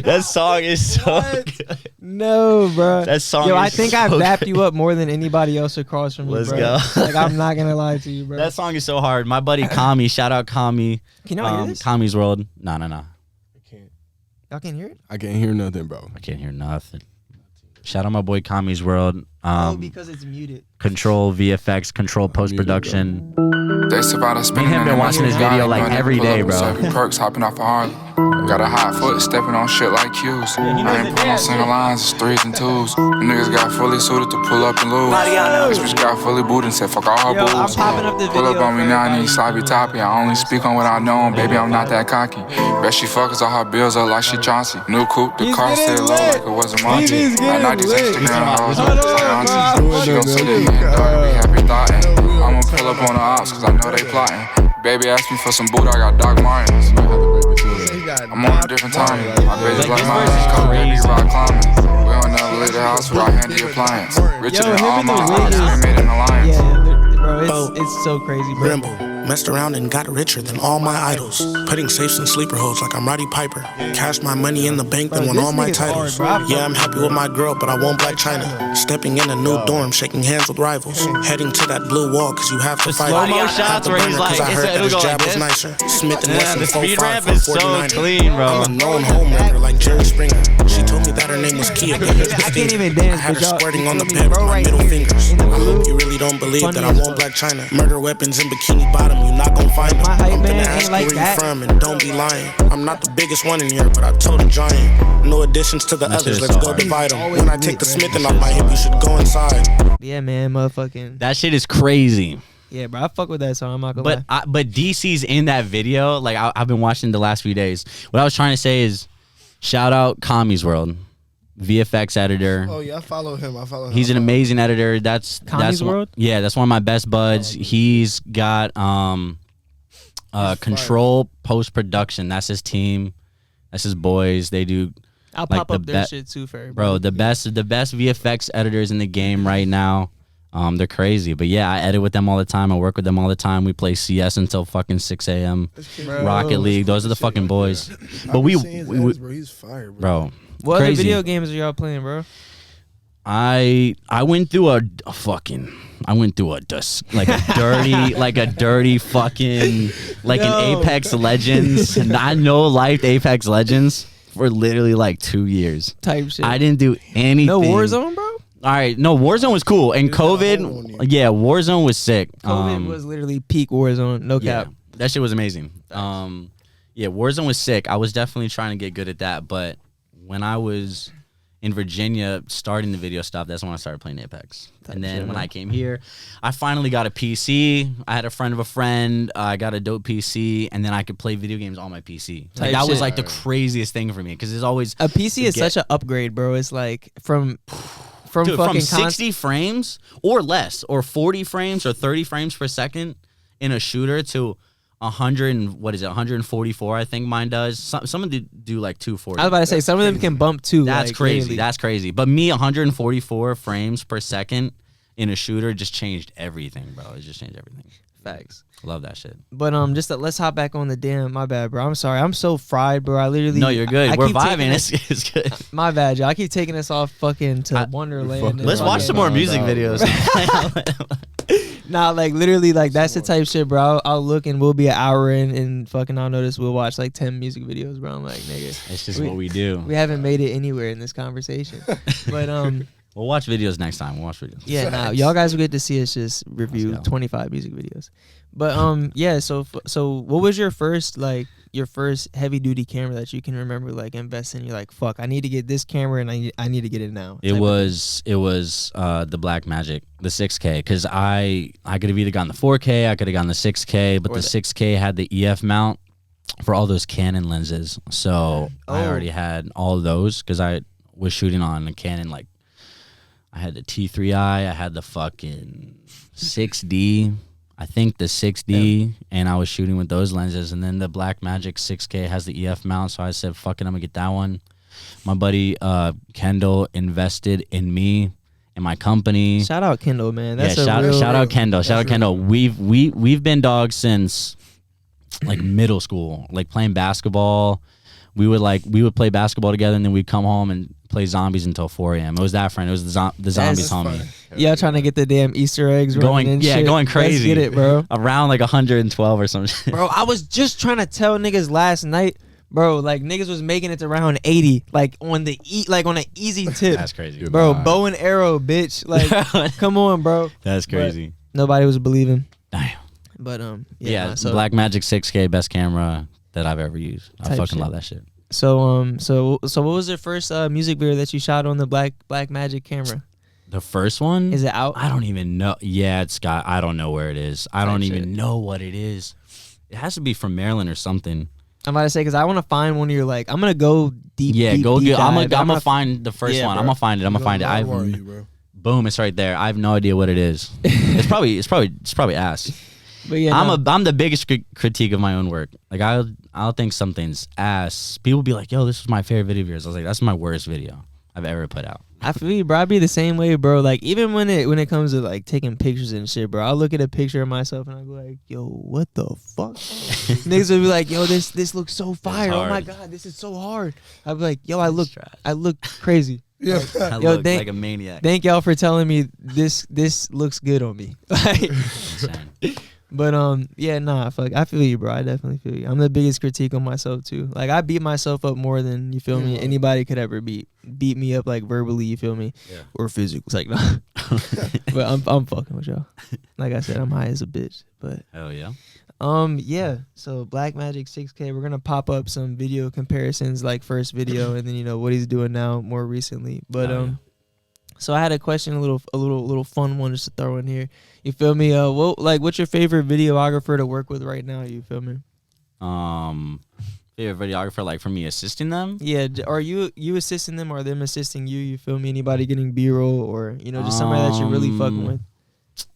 That song is so good. No, bro. That song. Yo, is I think so I've dapped good. you up more than anybody else across from me, Let's bro. go. Like, I'm not gonna lie to you, bro. That song is so hard. My buddy Kami, shout out Kami. Can y'all hear this? Kami's World. No. I can't. Y'all can hear it? I can't hear nothing, bro. I can't hear nothing. Shout out my boy Kami's World. Because it's muted. Control VFX, control post production. They survived spinning. Me and him been watching this video like every day, bro. Serving perks, hopping off a Harley. Got a hot foot, stepping on shit like cues. I ain't put on single lines, it's threes and twos. Niggas got fully suited to pull up and lose. This bitch got fully booted and said fuck all her booze. I'm popping up the Pull video up on me now, I need sloppy toppy. I only speak on what I know, and baby, I'm not that cocky. Bet she fuckers all her bills up like she Chauncey. New coupe, the car still low like it wasn't Monty. I know these Instagram hoes up like auntie. She gon' sit in me and dog, be happy thoughtin'. I'ma pull up on the ops, cause I know they plotting. Baby asked me for some boot, I got Doc Martens. I'm on a different time. My bitch like mine, cause baby rock climbing. We don't never leave the house without handy appliance. Richer than all my eyes, we made an alliance. Yeah, bro, it's so crazy, bro. Rimble. Messed around and got richer than all my idols. Putting safes in sleeper holes like I'm Roddy Piper. Cashed my money in the bank, then won all my titles. Yeah, I'm happy with my girl, but I won't black China. Stepping in a new dorm, shaking hands with rivals. Heading to that blue wall, cause you have to fight. Slow-mo shots where he's like, I heard that his jab was like nicer. Smith and Wesson the speed 4.5 ramp for is so 49. clean, bro. I'm a known home runner like Jerry Springer. She told me that her name was Kia. I can't even dance, I had but her y'all squirting on the feel me, bed with bro, my right middle here. fingers. In the I blue. hope you really don't believe Funny that I as won't fuck. black China. Murder weapons in bikini bottom, you not gon' find them. My hype I'm man gonna ain't ask like where you that. from and don't be lying. I'm not the biggest one in here, but I told a giant. No additions to the That shit others, is let's so go hard. divide them. Always When I lit, take the bro. Smith off my hip, you should go inside. Yeah, man, motherfucking. That shit is crazy. Yeah, bro, I fuck with that song. I'm not gonna lie. But DC's in that video. Like I've been watching the last few days. What I was trying to say is, shout out Kami's World, VFX editor. Oh yeah, I follow him. He's an amazing editor. That's Kami's World? Yeah, that's one of my best buds. He's got control post production. That's his team. That's his boys. They do. I'll like pop the up their shit too for everybody. Bro, the best VFX editors in the game right now. They're crazy. But yeah, I edit with them all the time. I work with them all the time. We play CS until fucking 6 a.m. Bro, Rocket League. Those are the fucking boys. But bro, he's fire, bro. What other crazy. video games are y'all playing, bro? I went through a dirty fucking like an Apex Legends. And I no-lifed Apex Legends for literally like 2 years. Type shit. I didn't do anything. No Warzone, bro? All right, no, Warzone was cool. And COVID, yeah, Warzone was sick. COVID was literally peak Warzone, no Yeah, cap. that shit was amazing. Yeah, Warzone was sick. I was definitely trying to get good at that. But when I was in Virginia starting the video stuff, that's when I started playing Apex. And then when I came here, I finally got a PC. I had a friend of a friend. I got a dope PC, and then I could play video games on my PC. Like, that was like the craziest thing for me because it's always a PC is such an upgrade, bro. It's like from Dude, fucking from 60 frames or less, or 40 frames or 30 frames per second in a shooter to 100 and 144. I think mine does. Some of them do like 240. I was about to say some of them can bump too. That's like, crazy. really. That's crazy. But me, 144 frames per second in a shooter just changed everything, bro. It just changed everything. Facts. Love that shit. But let's hop back on the damn. My bad, bro. I'm sorry. I'm so fried, bro. I literally. No, you're good. We're vibing. It's good. My bad, y'all. I keep taking us off fucking to Wonderland. Let's watch some more music videos. Nah, like literally, like that's the type shit, bro. I'll look and we'll be an hour in, and fucking I'll notice we'll watch like 10 music videos, bro. I'm like, nigga, it's just what we do. We haven't made it anywhere in this conversation, but we'll watch videos next time. We'll watch videos. Yeah, nah, y'all guys will get to see us just review 25 music videos. But yeah. So what was your first heavy duty camera that you can remember like investing? You're like, fuck, I need to get this camera and I need to get it now. It was the Blackmagic, the 6K, because I could have either gotten the 4K, I could have gotten the 6K, but the 6K had the EF mount for all those Canon lenses. So I already had all of those because I was shooting on a Canon. Like I had the T3i, I had the fucking 6D. I think the 6D, and I was shooting with those lenses. And then the Blackmagic 6K has the EF mount, so I said, fuck it, I'm going to get that one. My buddy Kendall invested in me and my company. Shout out Kendall, man. That's shout out Kendall. Shout out Kendall. We've been dogs since like middle school, like playing basketball. We would play basketball together, and then we'd come home and play zombies until 4 a.m. It was that friend. It was the zombies homie. Yeah, trying to get the damn Easter eggs going crazy. Let's get it, bro. Around like 112 or something. Bro, I was just trying to tell niggas last night, bro. Like niggas was making it to round 80, like on an easy tip. That's crazy, bro. Bow and arrow, bitch. Like, come on, bro. That's crazy. But nobody was believing. Damn. But so Blackmagic 6K, best camera that I've ever used. I fucking love that shit. So so what was your first music video that you shot on the Blackmagic camera? The first one? Is it out? I don't even know. Yeah, I don't know where it is. I don't even know what it is. It has to be from Maryland or something. I'm about to say, because I want to find one of your, like, I'm going to go deep. Yeah, deep, go deep get. I'm gonna find the first one. Bro. I'm gonna find it. Boom, it's right there. I have no idea what it is. It's probably ass. But yeah, I'm the biggest critique of my own work. Like I'll think something's ass. People be like, "Yo, this was my favorite video of yours." I was like, "That's my worst video I've ever put out." I feel you, bro. I be the same way, bro. Like even when it comes to like taking pictures and shit, bro. I'll look at a picture of myself and I'll be like, "Yo, what the fuck?" Niggas will be like, "Yo, this looks so fire. Oh my god, this is so hard." I'll be like, "Yo, I look crazy." Yeah, I look like a maniac. Thank y'all for telling me this looks good on me. Like, but yeah, nah, fuck. I feel you, bro. I definitely feel you. I'm the biggest critique on myself too. Like I beat myself up more than, you feel me, anybody could ever beat me up, like verbally, you feel me, or physically. It's like, nah. But I'm fucking with y'all. Like I said, I'm high as a bitch. But hell yeah. Yeah. So Blackmagic 6K, we're gonna pop up some video comparisons, like first video, and then what he's doing now more recently. But so I had a question, a little fun one just to throw in here. You feel me? What's your favorite videographer to work with right now? You feel me? Favorite videographer, like for me assisting them? Yeah. Are you assisting them, or them assisting you? You feel me? Anybody getting B-roll, or just somebody that you're really fucking with?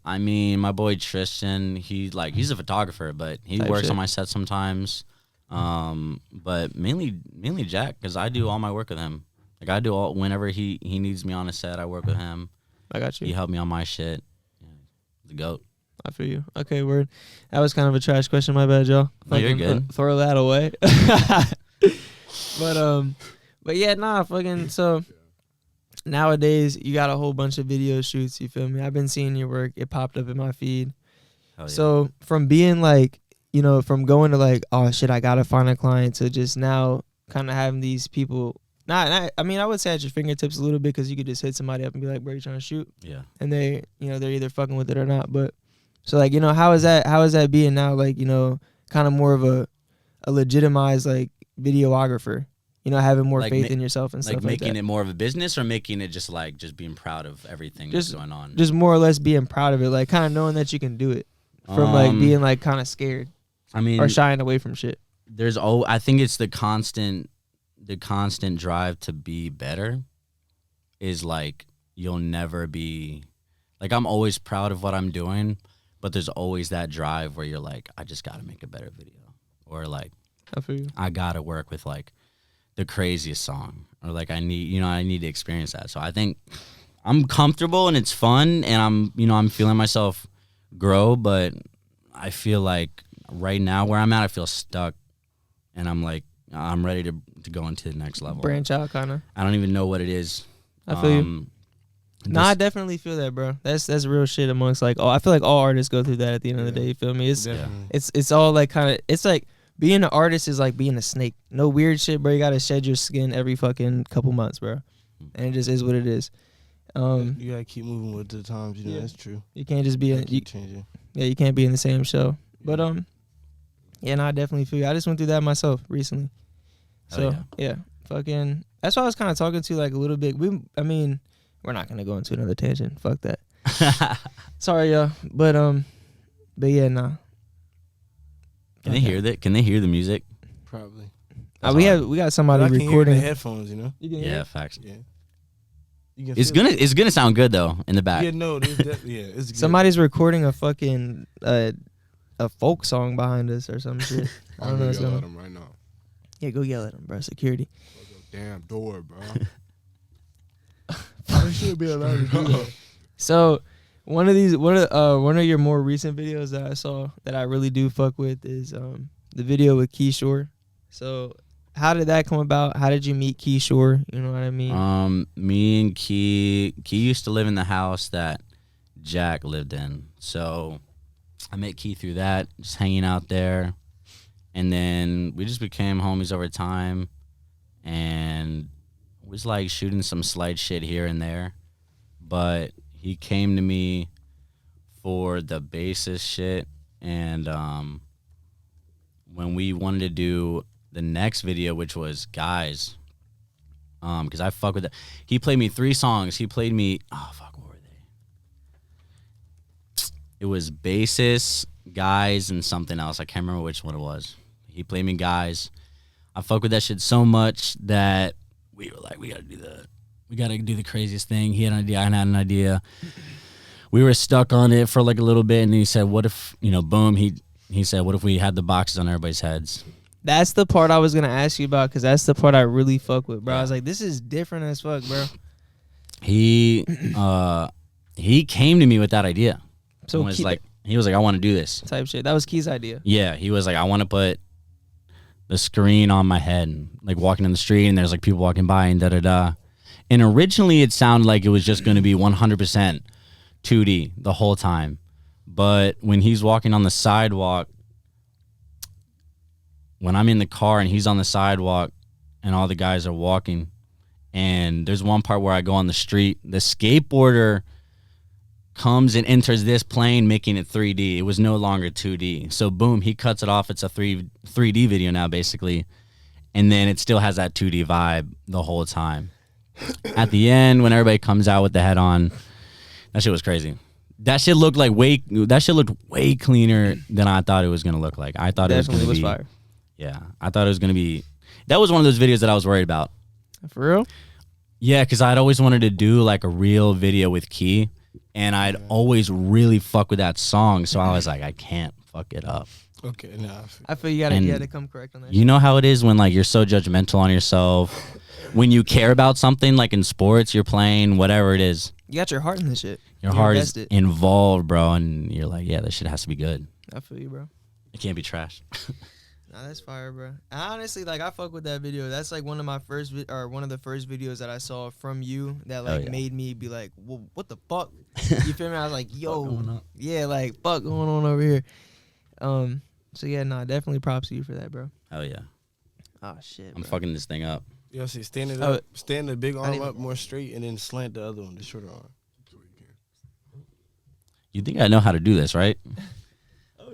I mean, my boy Tristan, he's a photographer, but he works on my set sometimes. But mainly Jack, because I do all my work with him. Like I do all, whenever he needs me on a set, I work with him. I got you. He helped me on my shit. Yeah, the GOAT. I feel you. Okay, word. That was kind of a trash question. My bad, y'all. No, you're good. Throw that away. But yeah, nah, fucking. So nowadays, you got a whole bunch of video shoots. You feel me? I've been seeing your work. It popped up in my feed. Hell yeah. So from being like, from going to like, oh shit, I gotta find a client, to just now kind of having these people. I mean, I would say at your fingertips a little bit, because you could just hit somebody up and be like, bro, you trying to shoot? Yeah. And they, they're either fucking with it or not. But so like, how is that being now, like, kind of more of a legitimized like videographer, having more faith in yourself and stuff like that. Like making it more of a business, or making it just being proud of everything that's going on? Just more or less being proud of it, like kind of knowing that you can do it, from like being like kind of scared. I mean, or shying away from shit. I think it's the constant drive to be better is like, you'll never be like, I'm always proud of what I'm doing, but there's always that drive where you're like, I just got to make a better video, or like, I got to work with like the craziest song, or like I need to experience that. So I think I'm comfortable and it's fun and I'm feeling myself grow, but I feel like right now where I'm at, I feel stuck and I'm like, I'm ready to go into the next level. Branch out, kind of. I don't even know what it is. I feel you. No, I definitely feel that, bro. That's real shit amongst like, I feel like all artists go through that at the end of the day. You feel me? It's all like kind of, it's like being an artist is like being a snake. No weird shit, bro. You gotta shed your skin every fucking couple months, bro. And it just is what it is. You gotta keep moving with the times. You know, that's true. You can't just be changing. Yeah, you can't be in the same show. But yeah, no, I definitely feel you. I just went through that myself recently. So yeah, fucking. That's why I was kind of talking to like a little bit. We're not gonna go into another tangent. Fuck that. Sorry, y'all. But yeah, nah. Can they hear that? Can they hear the music? Probably. We got somebody recording the headphones. You know. You can hear facts. Yeah. It's gonna sound good though in the back. Yeah, no, it's good. Somebody's recording a fucking a folk song behind us or some shit. I don't know. Yell at him right now. Yeah, go yell at him, bro. Security. Damn door, bro. I should be allowed to do that. So one of your more recent videos that I saw that I really do fuck with is the video with Keyshawn. So how did that come about? How did you meet Keyshawn? You know what I mean? Me and Key used to live in the house that Jack lived in. So I met Key through that, just hanging out there. And then we just became homies over time. And was like shooting some slight shit here and there. But he came to me for the bassist shit. And when we wanted to do the next video, which was Guys, because I fuck with that. He played me 3 songs. He played me, what were they? It was Bassist, Guys, and something else. I can't remember which one it was. He played me Guys. I fuck with that shit so much that we were like, we gotta do the craziest thing. He had an idea, I had an idea. We were stuck on it for like a little bit, and he said, what if, boom, he said, what if we had the boxes on everybody's heads? That's the part I was gonna ask you about, because that's the part I really fuck with, bro. I was like, this is different as fuck, bro. He came to me with that idea. So he was like, I want to do this type shit. That was Key's idea. Yeah, he was like, I want to put the screen on my head, and like walking in the street, and there's like people walking by and da-da-da. And originally it sounded like it was just going to be 100% 2D the whole time. But when he's walking on the sidewalk, when I'm in the car and he's on the sidewalk and all the guys are walking, and there's one part where I go on the street, the skateboarder comes and enters this plane, making it 3D. It was no longer 2D. So boom, he cuts it off. It's a 3D video now, basically. And then it still has that 2D vibe the whole time. At the end, when everybody comes out with the head on, that shit was crazy. That shit looked way cleaner than I thought it was gonna look like. I thought Definitely it was gonna be fire. Yeah, I thought it was gonna be. That was one of those videos that I was worried about. For real? Yeah, because I'd always wanted to do like a real video with Key. And I'd always really fuck with that song, so I was like, I can't fuck it up. Okay, nah. I feel you gotta come correct on that. You know how it is when like you're so judgmental on yourself. When you care about something, like in sports, you're playing, whatever it is. You got your heart in this shit. Your heart is involved, bro, and you're like, yeah, this shit has to be good. I feel you, bro. It can't be trash. Nah, that's fire, bro. Honestly, like I fuck with that video. That's like one of the first videos that I saw from you that like made me be like, well, what the fuck? You feel me? I was like, yo, yeah, like fuck going on over here. So yeah, nah, definitely props to you for that, bro. Hell yeah. Oh shit, I'm fucking this thing up. Yeah, see, stand it up, stand the big arm up more straight, and then slant the other one, the shorter arm. You think I know how to do this, right?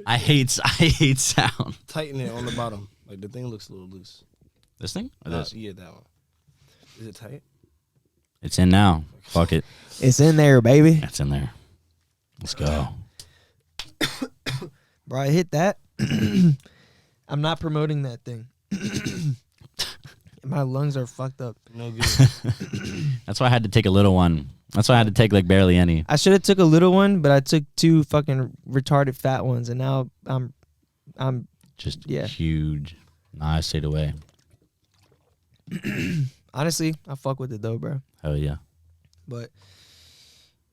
I hate sound. Tighten it on the bottom. Like the thing looks a little loose. This thing? Or this? Yeah, that one. Is it tight? It's in now. Fuck it. It's in there, baby. It's in there. Let's go. Bro, I hit that. I'm not promoting that thing. My lungs are fucked up. No good. That's why I had to take a little one. That's why I had to take like barely any. I should have took a little one, but I took 2 fucking retarded fat ones, and now I'm just huge. Nah, I stayed away. Honestly, I fuck with it though, bro. Hell yeah. But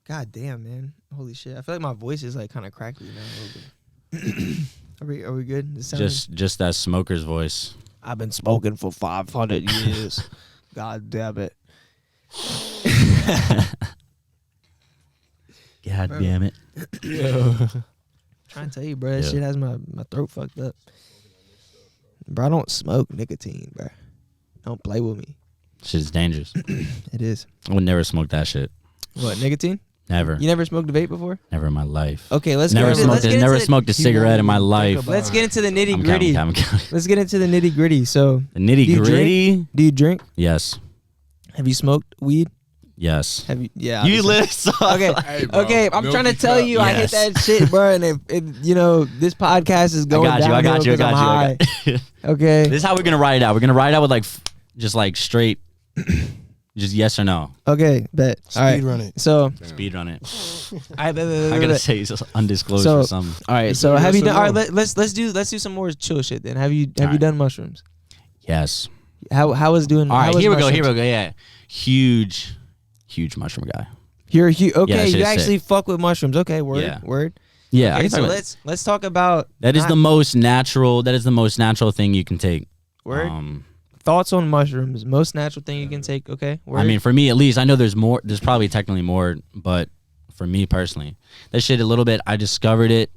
God damn, man. Holy shit. I feel like my voice is like kind of crackly now a little bit. Are we good? Just that smoker's voice. I've been smoking for 500 years. God damn it. God damn it. Trying to tell you, bro, that shit has my throat fucked up. Bro, I don't smoke nicotine, bro. Don't play with me. Shit's dangerous. It is. I would never smoke that shit. What, nicotine? Never. You never smoked a vape before? Never in my life. Okay, let's never get into never smoked a cigarette in my life. Let's get into the nitty gritty. I'm counting. Let's get into the nitty gritty. So the nitty gritty. Do you drink? Yes. Have you smoked weed? Yes. Have you? Yeah. You listen. Okay. Hey, bro, okay. I'm trying to tell you, Yes. I hate that shit, bro. And if this podcast is going down, I got you. Okay. This is how we're gonna write it out. We're gonna write it out with just straight, just yes or no. Okay. Bet. All right. Speed run it. So Speed run it. I I gotta say it's undisclosed So- or something. All right. So have you Yes or done? All no? right. Let's do some more chill shit then. Have you right. done mushrooms? Yes. How was doing? All how right. was Here we go. mushrooms? Yeah. Huge mushroom guy. You're Yeah, okay. that shit You is actually fuck with mushrooms. Okay. Word. Yeah. Word. Yeah. I Okay, can so talk about let's talk about that. Is not- the most natural. That is the most natural thing you can take. word. Thoughts on mushrooms? Most natural thing you can take. Okay. Word. I mean, for me at least, I know there's more. There's probably technically more, but for me personally, that shit a little bit. I discovered it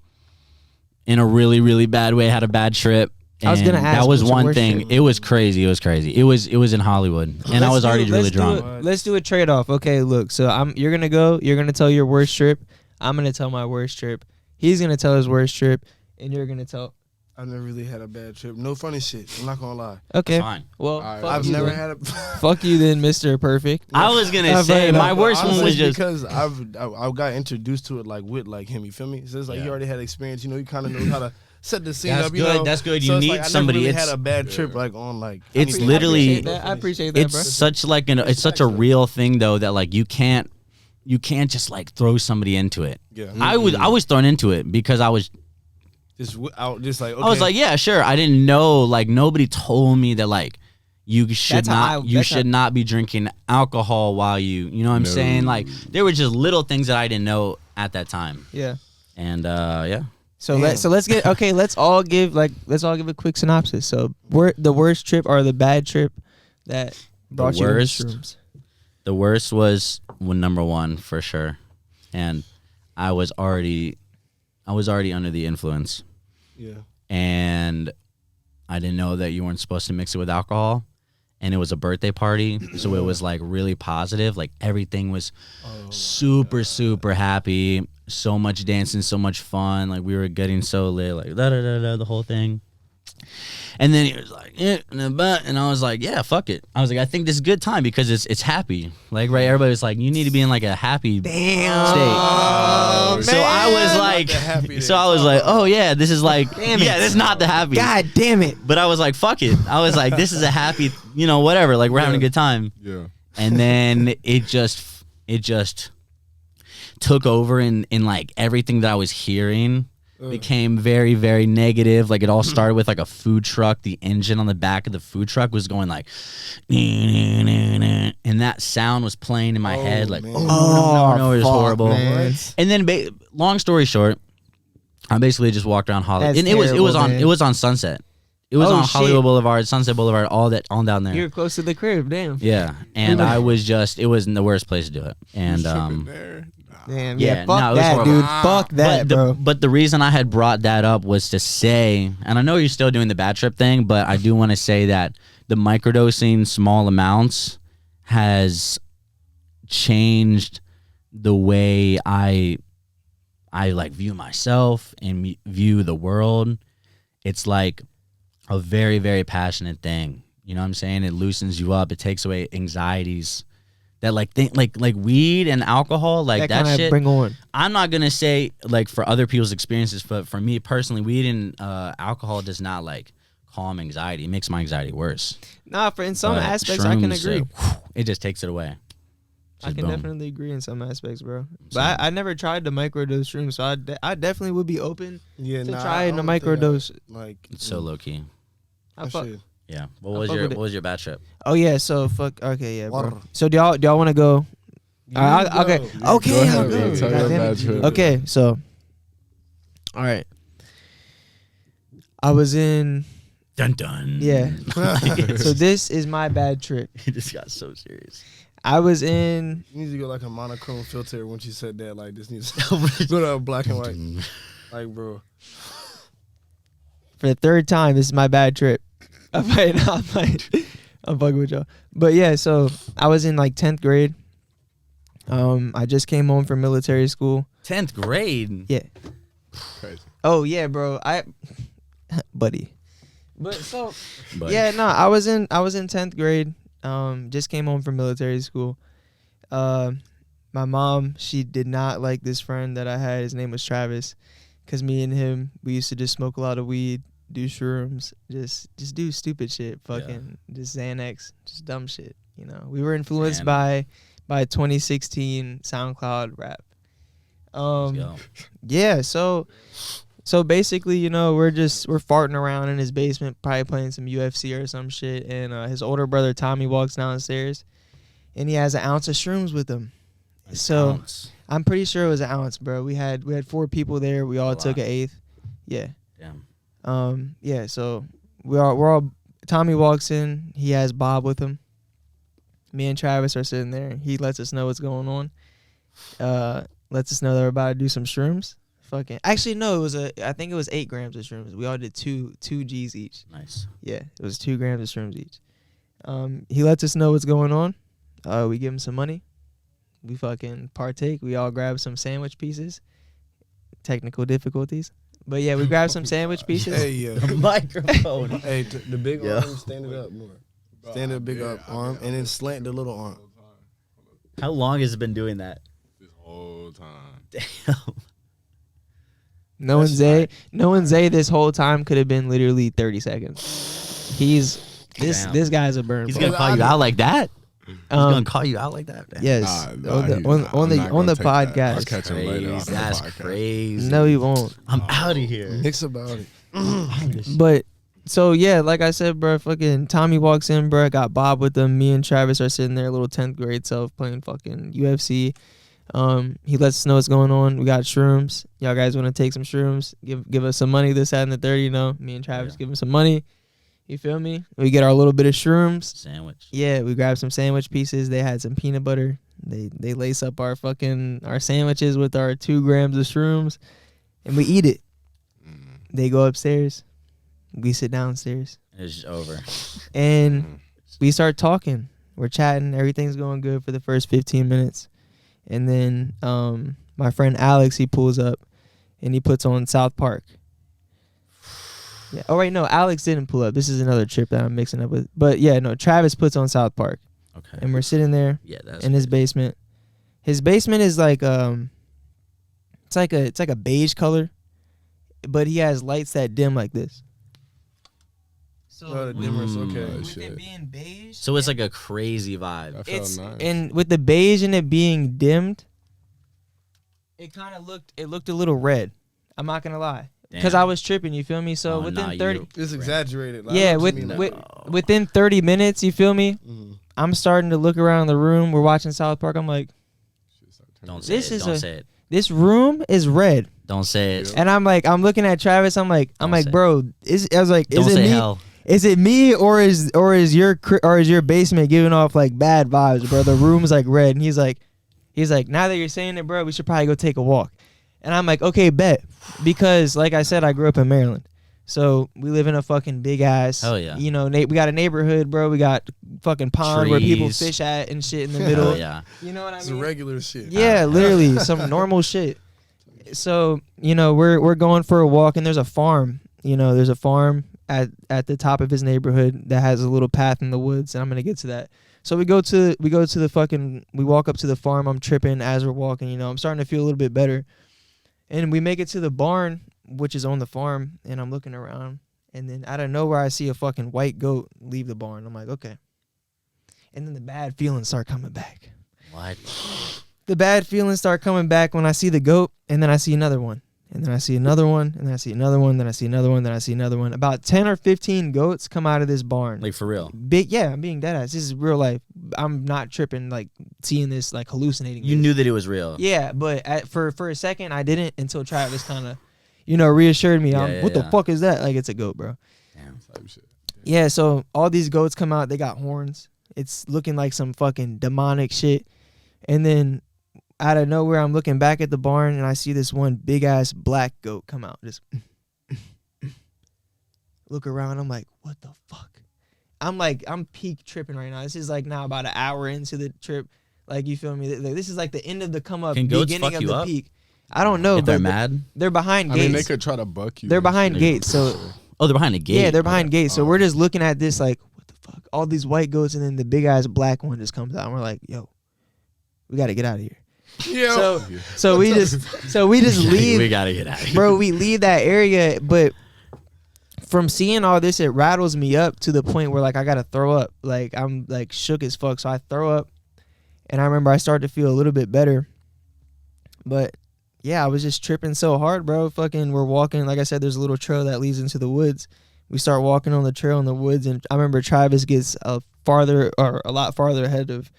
in a really, really bad way. Had a bad trip. I was gonna and ask, that was what's your one worst thing. trip? It was crazy. It was in Hollywood, and I was already really drunk. Let's do a trade off. Okay, look. So you're gonna go. You're gonna tell your worst trip. I'm gonna tell my worst trip. He's gonna tell his worst trip, and you're gonna tell. I've never really had a bad trip. No funny shit. I'm not gonna lie. Okay. Fine. Well, All right. fuck I've you never then. had a. Fuck you then, Mr. Perfect. I was gonna I've say heard my of- worst one Honestly, was just because I got introduced to it with him. You feel me? So it's like you already had experience. You kind of know how to set the scene That's up. good, that's good. So You it's need like, I never somebody- Really it's- had a bad trip on It's anything. literally- I appreciate that, it's bro. such it's such a real thing though that you can't just throw somebody into it. Yeah. I was thrown into it because I was just like okay. I was like, yeah, sure. I didn't know, nobody told me that you should not be drinking alcohol while you know what I'm saying? There were just little things that I didn't know at that time. Yeah. And yeah. So let's get okay. Let's all give a quick synopsis. So the worst trip or the bad trip that brought you to mushrooms. The worst was number one for sure, and I was already under the influence. Yeah. And I didn't know that you weren't supposed to mix it with alcohol. And it was a birthday party, so it was really positive. Everything was super happy. So much dancing, so much fun. We were getting so lit, the whole thing. And then he was like, yeah, and I was like, yeah, fuck it. I was like, I think this is a good time because it's happy. Right? Everybody was like, you need to be in a happy state. So I was like, oh yeah, this is damn it. Yeah, this is not the happy. God damn it. But I was like, fuck it. I was like, this is a happy, whatever. We're having a good time. Yeah. And then it just took over in everything that I was hearing became very, very negative. It all started with a food truck. The engine on the back of the food truck was going and that sound was playing in my head no, it was horrible. Man. And then long story short, I basically just walked around Hollywood. That's And it was terrible, on Sunset. It was on Hollywood Boulevard, Sunset Boulevard, all down there. You're close to the crib, damn. Yeah. And I was it was the worst place to do it. And Damn, yeah, fuck no, it was that, horrible. dude. Fuck that, bro. But the reason I had brought that up was to say, and I know you're still doing the bad trip thing, but I do want to say that the microdosing small amounts has changed the way I view myself and view the world. It's a very, very passionate thing. You know what I'm saying? It loosens you up. It takes away anxieties. That like weed and alcohol, that shit. Bring on. I'm not gonna say for other people's experiences, but for me personally, weed and alcohol does not calm anxiety. It makes my anxiety worse. Nah, in some But aspects I can shrooms, agree. It just takes it away. I can definitely agree in some aspects, bro. But I never tried the microdose shrooms, so I definitely would be open to trying the microdose. It's so low key. I fuck. Yeah. What was your bad trip? Oh yeah, so fuck. Okay, yeah, bro. So do y'all want to go Okay, so all right. I was in Dun dun. Yeah. So this is my bad trip. He just got so serious. I was in. You need to go like a monochrome filter when she said that. Like this needs to go to black and white. Like, bro. For the third time, this is my bad trip. I'm fucking with y'all. But yeah, so I was in like 10th grade. I just came home from military school. 10th grade? Yeah. Crazy. Oh yeah, bro. Buddy. But so yeah, no, I was in 10th grade. Just came home from military school. My mom, she did not like this friend that I had. His name was Travis, cause me and him, we used to just smoke a lot of weed, do shrooms, just do stupid shit, just Xanax, just dumb shit. You know, we were influenced by 2016 SoundCloud rap. Yeah, so basically, you know, we're farting around in his basement, probably playing some UFC or some shit. And his older brother Tommy walks downstairs, and he has an ounce of shrooms with him. I'm pretty sure it was an ounce, bro. We had 4 people there. We all took an eighth. Yeah. Damn. Yeah. So we're all. Tommy walks in. He has Bob with him. Me and Travis are sitting there. He lets us know what's going on. Lets us know that we're about to do some shrooms. Actually no, I think it was 8 grams of shrooms. We all did two G's each. Nice. Yeah, it was 2 grams of shrooms each. He lets us know what's going on. We give him some money. We fucking partake. We all grab some sandwich pieces. Technical difficulties. But yeah, we grabbed some sandwich pieces. Hey, yeah. Microphone. Hey, the big arm, stand it up more. Stand the big up arm and then slant the little arm. How long has it been doing that? This whole time. Damn. Knowing Zay this whole time could have been literally 30 seconds. This guy's a burn. He's gonna call you out like that. He's gonna call you out like that. Damn. Yes, on the podcast. I'll catch him later. That's crazy. No, he won't. I'm out of here. Mix about it. But so yeah, like I said, bro, fucking Tommy walks in, bro. Got Bob with them. Me and Travis are sitting there, little 10th grade self playing fucking UFC. He lets us know what's going on. We got shrooms. Y'all guys want to take some shrooms? Give us some money. This, that, and the 30. You know, me and Travis give him some money. You feel me? We get our little bit of shrooms. Sandwich. Yeah, we grab some sandwich pieces. They had some peanut butter. They lace up our sandwiches with our 2 grams of shrooms, and we eat it. They go upstairs. We sit downstairs. It's just over. And we start talking. We're chatting. Everything's going good for the first 15 minutes. And then my friend Alex, he pulls up and he puts on South Park. Yeah. Oh, wait, no, Alex didn't pull up. This is another trip that I'm mixing up with. But yeah, no, Travis puts on South Park. Okay. And we're sitting there in his basement. His basement is like it's like a beige color, but he has lights that dim like this. So the dimmers, okay. With it being beige. So it's like a crazy vibe. That felt nice. And with the beige and it being dimmed, it kind of looked a little red. I'm not gonna lie, because I was tripping. You feel me? So within 30, it's exaggerated. Like, yeah, within 30 minutes, you feel me? Mm-hmm. I'm starting to look around the room. We're watching South Park. I'm like, don't say it. This room is red. Don't say it. And I'm looking at Travis. I'm like, bro, is it me? Hell. Is it me or is your basement giving off like bad vibes, bro? The room's like red, and he's like, now that you're saying it, bro, we should probably go take a walk. And I'm like, okay, bet, because like I said, I grew up in Maryland, so we live in a fucking big ass. Hell yeah. You know, we got a neighborhood, bro. We got fucking pond where people fish at and shit in the middle. Hell yeah. You know what I mean? It's regular shit. Yeah, literally some normal shit. So you know, we're going for a walk, and there's a farm. You know, there's a farm at the top of his neighborhood that has a little path in the woods, and I'm gonna get to that. So we walk up to the farm. I'm tripping as we're walking, you know. I'm starting to feel a little bit better. And we make it to the barn, which is on the farm, and I'm looking around, and then out of nowhere I see a fucking white goat leave the barn. I'm like, okay. And then the bad feelings start coming back. What? The bad feelings start coming back when I see the goat, and then I see another one. And then I see another one, and then I see another one, then I see another one, then I see another one. About 10 or 15 goats come out of this barn. Like, for real? Big, yeah, I'm being dead ass. This is real life. I'm not tripping, like, seeing this, like, hallucinating. You knew that it was real. Yeah, but for a second, I didn't until Travis kind of, reassured me. What the fuck is that? Like, it's a goat, bro. Damn. Yeah, so all these goats come out. They got horns. It's looking like some fucking demonic shit. And then out of nowhere, I'm looking back at the barn, and I see this one big-ass black goat come out. Just look around. I'm like, what the fuck? I'm peak tripping right now. This is like now about an hour into the trip. Like, you feel me? This is like the end of the come up, beginning of the peak. I don't know. If they're mad? They're behind gates. I mean, they could try to buck you. They're behind gates, so... Oh, they're behind a gate? Yeah, they're behind gates. So we're just looking at this like, what the fuck? All these white goats, and then the big-ass black one just comes out, and we're like, yo, we got to get out of here. Yeah. So we just leave. We got to get out of here. Bro, we leave that area, but from seeing all this, it rattles me up to the point where, like, I got to throw up. Like, I'm, like, shook as fuck. So I throw up, and I remember I started to feel a little bit better. But... yeah, I was just tripping so hard, bro. Fucking, we're walking. Like I said, there's a little trail that leads into the woods. We start walking on the trail in the woods, and I remember Travis gets a lot farther ahead of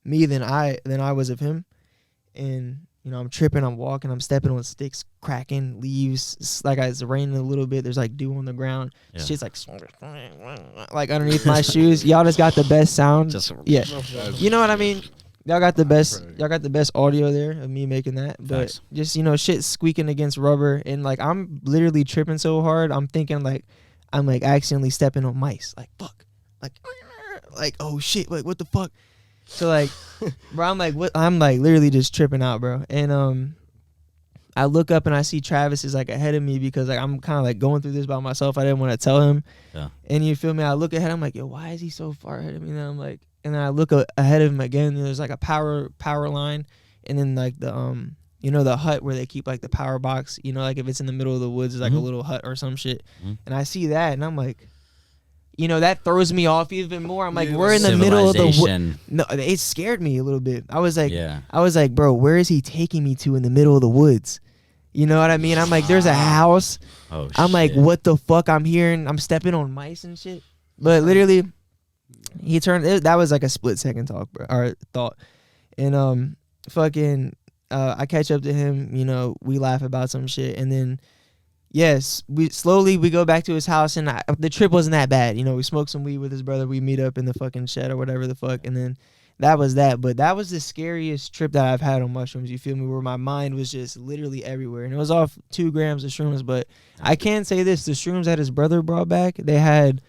me than I was of him. And I'm tripping. I'm walking. I'm stepping on sticks, cracking leaves. It's like it's raining a little bit. There's like dew on the ground. Yeah. Shit's like underneath my shoes. Y'all just got the best sound. Yeah, you know what I mean. Y'all got the best audio there of me making that. But just, shit squeaking against rubber. And, like, I'm literally tripping so hard. I'm thinking, like, I'm, like, accidentally stepping on mice. Like, fuck. Like, oh, shit. Like, what the fuck? So, like, bro, I'm, like, what? I'm, like, literally just tripping out, bro. And I look up and I see Travis is, like, ahead of me because, like, I'm kind of, like, going through this by myself. I didn't want to tell him. Yeah. And you feel me? I look ahead. I'm like, yo, why is he so far ahead of me? And then I'm like, and then I look ahead of him again, and there's like a power line, and then like the the hut where they keep like the power box, like if it's in the middle of the woods, it's like a little hut or some shit. And I see that, and I'm like, that throws me off even more. I'm like, we're in the middle of the woods. No, it scared me a little bit. I was like, bro, where is he taking me to in the middle of the woods? You know what I mean? I'm like, there's a house. Oh, I'm like, what the fuck? I'm hearing, I'm stepping on mice and shit. But literally, he turned. That was like a split second thought, and I catch up to him. We laugh about some shit, and then we go back to his house, and the trip wasn't that bad. We smoked some weed with his brother. We meet up in the fucking shed or whatever the fuck, and then that was that. But that was the scariest trip that I've had on mushrooms. You feel me? Where my mind was just literally everywhere, and it was off 2 grams of shrooms. But I can say this: the shrooms that his brother brought back, they had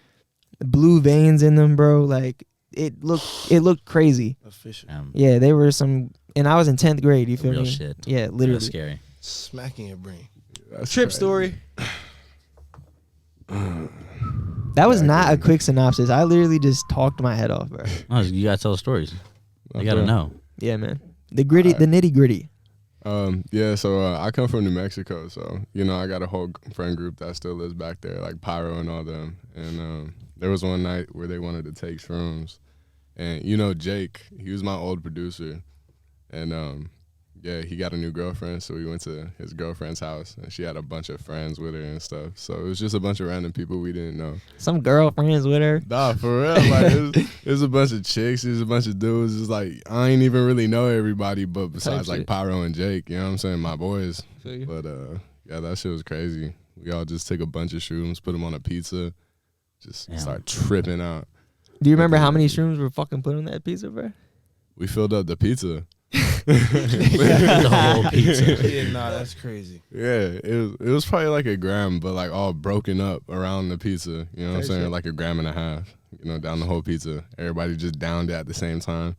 blue veins in them, bro. Like it looked crazy. Official. Yeah, they were some, and I was in 10th grade. You feel real me? Shit. Yeah, literally. That's scary. Smacking your brain. That's trip crazy. Story. That was not a quick synopsis. I literally just talked my head off, bro. Oh, you gotta tell the stories. You gotta know. Yeah, man. The nitty gritty. So I come from New Mexico, so I got a whole friend group that still lives back there, like Pyro and all them. And there was one night where they wanted to take shrooms, and Jake, he was my old producer, and he got a new girlfriend, so we went to his girlfriend's house, and she had a bunch of friends with her and stuff. So it was just a bunch of random people we didn't know. Some girlfriends with her? Nah, for real. Like it was a bunch of chicks, it was a bunch of dudes. It's like I ain't even really know everybody, but besides like Pyro and Jake, you know what I'm saying, my boys. But that shit was crazy. We all just took a bunch of shrooms, put them on a pizza, just start tripping out. Do you remember how many shrooms were fucking put on that pizza, bro? We filled up the pizza. The whole pizza. Yeah, nah, that's crazy. Yeah, it was probably like a gram, but like all broken up around the pizza. You know what I'm saying? Like 1.5 grams, down the whole pizza. Everybody just downed it at the same time.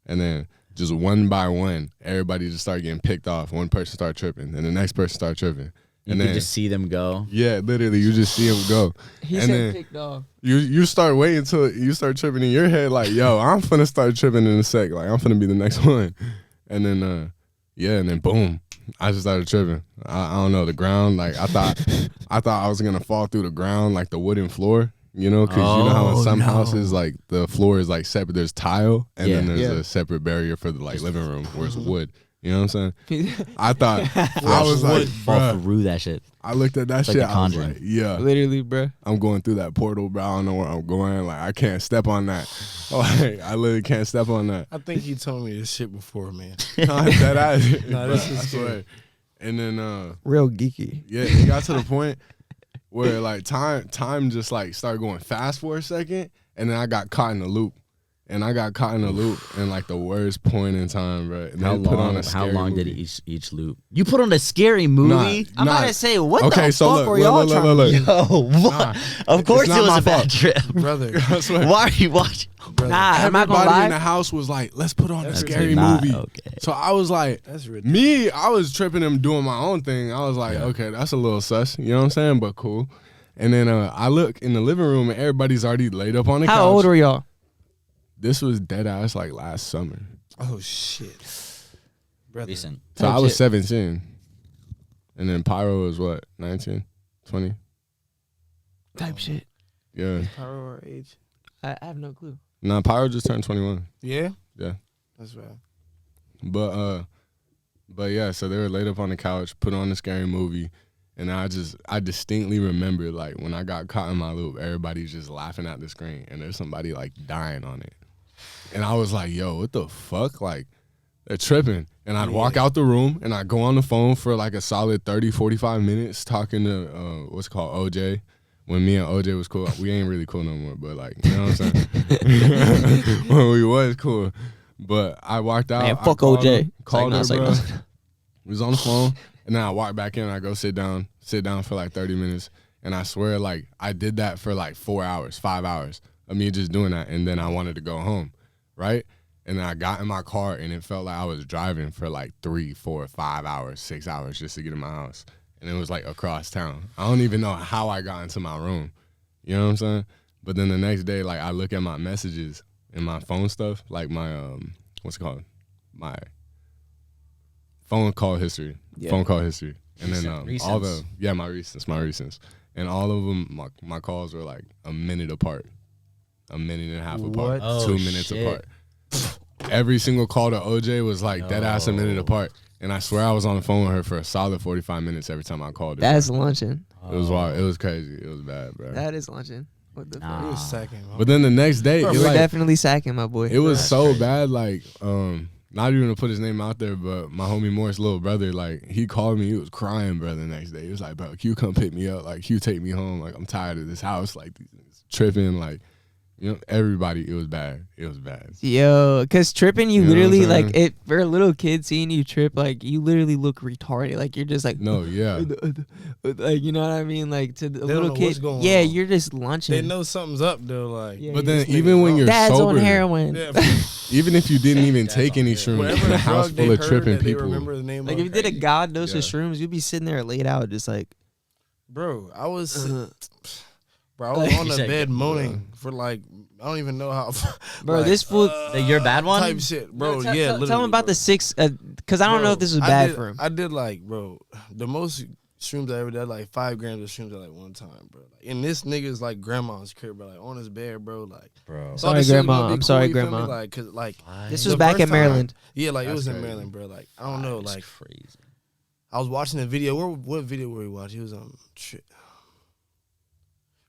And then just one by one, everybody just started getting picked off. One person started tripping, and the next person started tripping. You could just see them go. Yeah, literally, you just see them go. He said picked off. You start waiting until you start tripping in your head, like, yo, I'm finna start tripping in a sec. Like, I'm finna be the next one. And then, and then boom, I just started tripping. I don't know, the ground, like, I thought I was gonna fall through the ground, like the wooden floor, because you know how in some houses, like, the floor is like separate. There's tile, and then there's a separate barrier for the like living room where it's wood. You know what I'm saying? I thought I was like, fall through that shit. I looked at that It's shit. like The I was Conjuring. like, yeah, Literally, bro. I'm going through that portal, bro. I don't know where I'm going. Like I can't step on that. Like I literally can't step on that. I think you told me this shit before, man. That I, Nah, this is scary. And then Real geeky. yeah, it got to the point where like time just like started going fast for a second, and then I got caught in the loop. And I got caught in a loop in like the worst point in time, bro. And How they put on long? a scary How long movie. did each loop? You put on a scary movie? I'm about to say, what Okay, the so fuck look, were look, y'all look, trying look, to look. Yo, what? Of course not it was my a bad fault. trip. Brother. I swear. Why are you watching? Nah, I'm not gonna Everybody in the lie. house was like, let's put on a That's scary not movie. okay. So I was like, That's ridiculous. I was tripping and doing my own thing. I was like, okay, that's a little sus. You know what I'm saying? But cool. And then I look in the living room and everybody's already laid up on the couch. How old were y'all? This was dead ass like last summer. Oh shit, brother. Recent. So Type I was shit. 17. And then Pyro was what, 19, 20? Type shit. Yeah. Power or age? I have no clue. Nah, Pyro just turned 21. Yeah. Yeah. That's right. But yeah, so they were laid up on the couch, put on a scary movie, and I distinctly remember like when I got caught in my loop, everybody's just laughing at the screen, and there's somebody like dying on it, and I was like, yo, what the fuck, like they're tripping, and I'd walk out the room and I'd go on the phone for like a solid 30-45 minutes talking to what's called OJ. When me and OJ was cool, we ain't really cool no more, but like, you know what I'm saying? When we was cool. But I walked out. Man, I fuck called OJ. her, called It's her, like, bro. no. We was on the phone, and then I walked back in, and I go sit down for like 30 minutes. And I swear, like, I did that for like 4 hours, 5 hours of me just doing that. And then I wanted to go home, right? And then I got in my car, and it felt like I was driving for like 3, 4, 5 hours, 6 hours just to get in my house. And it was like across town. I don't even know how I got into my room. You know what I'm saying? But then the next day, like, I look at my messages and my phone stuff, like my, what's it called? My phone call history. Yeah. Phone call history. And then Recents. all the, my recents. And all of them, my calls were like a minute apart. A minute and a half apart. What? 2 Oh, minutes shit. apart. Every single call to OJ was like dead ass a minute apart. And I swear I was on the phone with her for a solid 45 minutes every time I called her. That's luncheon. It was wild. It was crazy. It was bad, bro. That is luncheon. What the It fuck? was sacking. But then the next day, We're it, like, definitely sacking, my boy. it was so bad. Like, not even to put his name out there, but my homie Morris' little brother, like, he called me. He was crying, bro, the next day. He was like, bro, Q come pick me up. Like, Q take me home. Like, I'm tired of this house. Like, these niggas tripping. Like, you know, everybody. It was bad. It was bad. Yo, cause tripping, you You know what I'm literally saying? like it for a little kid seeing you trip, like you literally look retarded. Like you're just like No, yeah. like you know what I mean? Like to the don't little know kid, what's going yeah, on. you're just lunching. They know something's up though. Like, Yeah, But you then this even nigga's when wrong. you're Dad's sober, on heroin. yeah, even if you didn't even Dad's take on any heroin. shrooms whatever in a house drug full they of heard tripping that they people. remember the name Like of. if you did a god dose of Yeah. shrooms, you'd be sitting there laid out, just like Bro, I was uh, bro, I was on You the said, bed moaning for like I don't even know how. bro. like, this fool. Your bad one? type shit, bro. Tell- yeah, tell him literally, about bro. the 6, cause I don't know if this was I bad did- for him. I did like, bro, the most shrooms I ever did, like 5 grams of shrooms at like one time, bro. Like, and this nigga's like grandma's crib, bro, like on his bed, bro, like. Bro. thought this shit was Grandma. gonna be I'm sorry, you feel me? Grandma. Like, cause like This the was back first in time- Maryland. Yeah, like it That's was in crazy. Maryland, bro. Like I don't know, That's like crazy. I was watching a video. What video were we watching? It was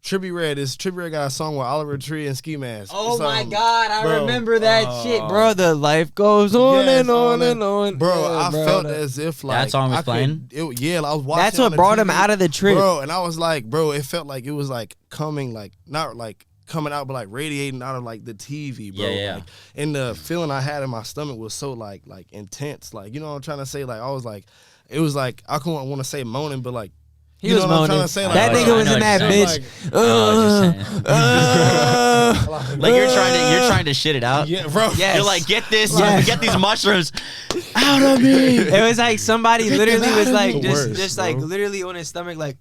Trippie Redd. Trippie Redd got a song with Oliver Tree and Ski Mask. Oh my Something- god, I bro, remember that shit, bro. The life goes on Yes, and on on and on. Bro, Yeah, I bro, felt that- as if like song was I could- playing? Yeah, I was watching. That's on what the brought him TV, out of the trip. bro. And I was like, bro, it felt like it was like coming, like not like coming out, but like radiating out of like the TV, bro. Yeah, yeah. Like, and the feeling I had in my stomach was so like intense. Like, you know what I'm trying to say? Like I was like, it was like I couldn't want to say moaning, but like. He You was know what I'm moaning. trying to say? That I know nigga was what in that you're saying. bitch. I know what you're saying. Like you're trying to shit it out. Yeah, bro. Yes. You're like, get this, Yes. get these mushrooms out of me. It was like somebody literally was like The worst, just like bro. literally on his stomach, like,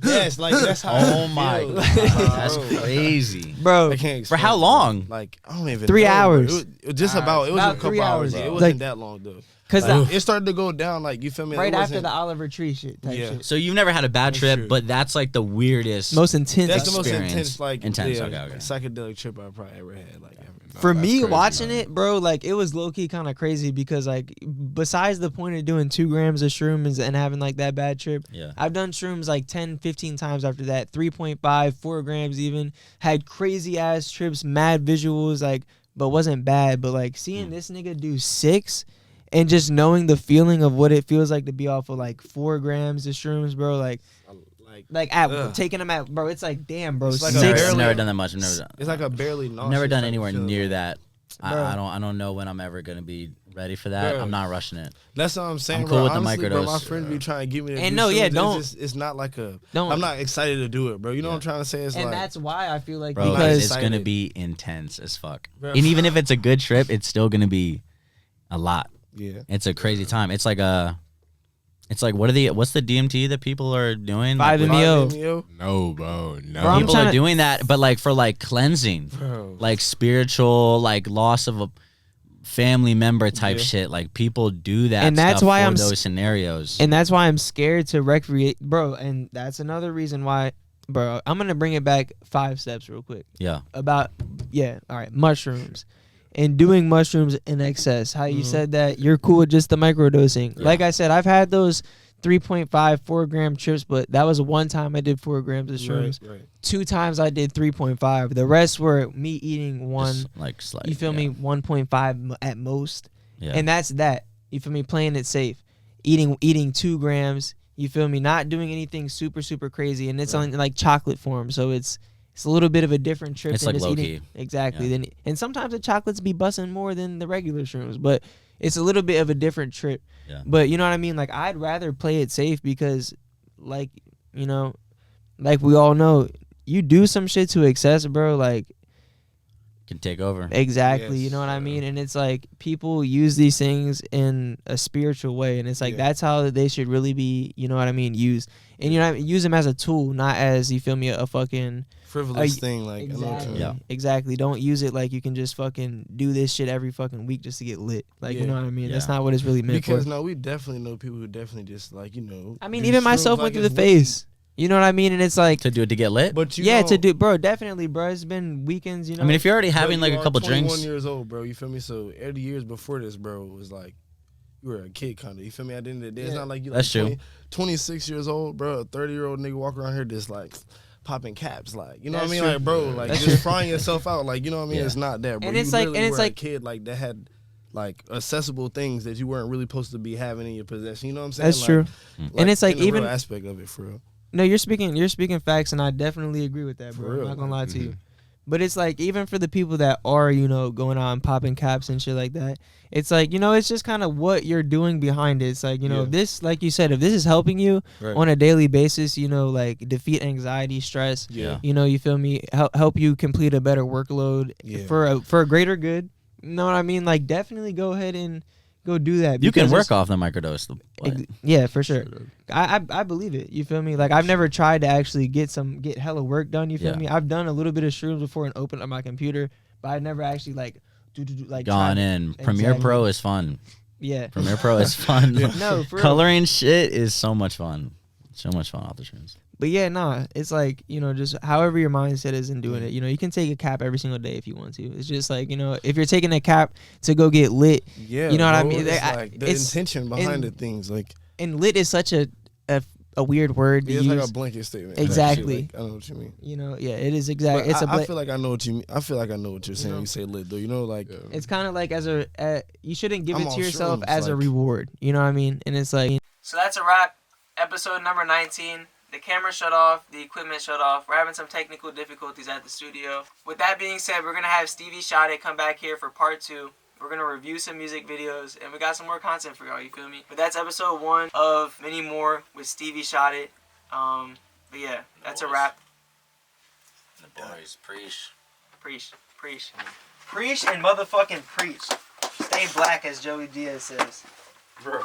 Yes, like that's how. Oh it my feels. god, that's Bro. crazy. bro. I can't For how explain, long? bro. Like I don't even 3 know, bro. hours. It was just about. It was About a couple 3 hours. hours. It wasn't Like- that long though. Cause Like, it started to go down. Like you feel me? right It after wasn't- the Oliver Tree shit type Yeah. shit. So you've never had a bad That's trip, true. but that's like the weirdest. Most intense. That's the most experience. intense, like Intense, yeah, okay. psychedelic trip I probably ever had. Like ever. For me, crazy, watching man. it, bro, like it was low key kind of crazy because like besides the point of doing 2 grams of shrooms and having like that bad trip, Yeah. I've done shrooms like 10, 15 times after that, 3.5, 4 grams even, had crazy ass trips, mad visuals, like, but wasn't bad. But like seeing this nigga do 6 and just knowing the feeling of what it feels like to be off of like 4 grams of shrooms, bro, taking them out, bro. It's like, damn, bro. It's like 6. I've never done that much. I've never done. It's like a barely nauseous. I've never done type anywhere feeling. near that. Bro. I don't know when I'm ever gonna be ready for that. Bro. I'm not rushing it. That's what I'm saying, I'm cool bro. with the Honestly, bro, my microdose. friends be trying to get me to And do no, yeah, shrooms. don't. It's not like a. Don't. I'm not excited to do it, bro. You know what I'm trying to say? It's And like, that's why I feel like Bro, because it's gonna excited. be intense as fuck. Bro. And even if it's a good trip, it's still gonna be a lot. yeah. It's a crazy time. It's like what's the DMT that people are doing? 5-MeO. No, bro. No. Bro, I'm People trying are to- doing that, but like for like cleansing, Bro. like spiritual, like loss of a family member type Yeah. shit. Like people do that, And that's stuff why for I'm s- those scenarios. And that's why I'm scared to recreate, bro. And that's another reason why, bro. I'm gonna bring it back 5 steps real quick Yeah, about all right, mushrooms and doing mushrooms in excess. How you said that you're cool with just the microdosing. Yeah. Like I said, I've had those 3.5, 4 gram trips, but that was one time I did 4 grams of shrooms. Right. 2 times I did 3.5. The rest were me eating one. just like slight, You feel yeah. me? 1.5 at most. Yeah. And that's that. You feel me? Playing it safe. Eating 2 grams. You feel me? Not doing anything super, super crazy. And it's on like chocolate form. So it's a little bit of a different trip It's than like just low eating. key. Exactly. Yeah. And sometimes the chocolates be busting more than the regular shrooms. But it's a little bit of a different trip. Yeah. But you know what I mean? Like I'd rather play it safe because like, you know, like we all know, you do some shit to excess, bro, like Can take over. exactly, Yes, you know what I mean? And it's like people use these things in a spiritual way, and it's like that's how they should really be, you know what I mean, used. And you know, use them as a tool, not as, you feel me, a fucking Frivolous thing, like I know what you exactly, mean. Yeah. exactly. Don't use it like you can just fucking do this shit every fucking week just to get lit. Like you Yeah. know what I mean? That's Yeah. not what it's really meant Because for. no, we definitely know people who definitely just like, you know. I mean, do even shrooms myself like went through the it's weed. phase. You know what I mean? And it's like, To do it to get lit. But you yeah, know, to do, bro, definitely, bro. It's been weekends, you know. I mean, if you're already but having like you a are couple 21 drinks, years old, bro. You feel me? So 80 years before this, bro, was like you were a kid, kind of. You feel me? At the end of the day, it's not like you like That's true. 26 years old, bro. A 30-year-old nigga walk around here just like popping caps, like you know That's what I mean, true. like bro, like That's just true. frying yourself out, like you know what I mean. Yeah. It's not that, bro. And it's you like- literally and it's were like- a kid like that had like accessible things that you weren't really supposed to be having in your possession. You know what I'm saying? That's true. And it's like in the even real aspect of it, for real. No, you're speaking facts, and I definitely agree with that, bro. For I'm real. not gonna lie to you. But it's like, even for the people that are, you know, going out and popping caps and shit like that, it's like, you know, it's just kind of what you're doing behind it. It's like, you know, if this, like you said, if this is helping you Right. on a daily basis, you know, like defeat anxiety, stress, Yeah. you know, you feel me, help you complete a better workload Yeah. for a greater good. You know what I mean? Like, definitely go ahead and go do that. you can because work it's- off the microdose. Yeah, for sure. I believe it. You feel me? Like I've never tried to actually get hella work done. You feel Yeah. me? I've done a little bit of shrooms before and opened up my computer, but I never actually like Gone tried- in. Premiere Exactly. Pro is fun. Yeah. Premiere Pro is fun. No, for real. Coloring shit is so much fun. So much fun off the shrooms. But yeah, nah. It's like, you know, just however your mindset is in doing it. You know, you can take a cap every single day if you want to. It's just like, you know, if you're taking a cap to go get lit, Yeah, you know what I bro, mean? It's I- like the it's- intention behind and- the things, like and lit is such a weird word to it's use. like a blanket statement. type Exactly. shit, like, I know what you mean. You know, yeah, it is But exactly. It's I feel like I know what you mean. I feel like I know what you're saying. know? When you say lit, though. You know, like It's kind of like you shouldn't give I'm it on to yourself shrooms, as a like- reward. You know what I mean? And it's like. So that's a wrap. Episode number 19. The camera shut off. The equipment shut off. We're having some technical difficulties at the studio. With that being said, we're going to have Stevie Shade come back here for part 2. We're going to review some music videos. And we got some more content for y'all. You feel me? But that's episode 1 of many more with Stevie Shade. But yeah, that's a wrap. The boys preach. Preach. Preach and motherfucking preach. Stay black, as Joey Diaz says. bro.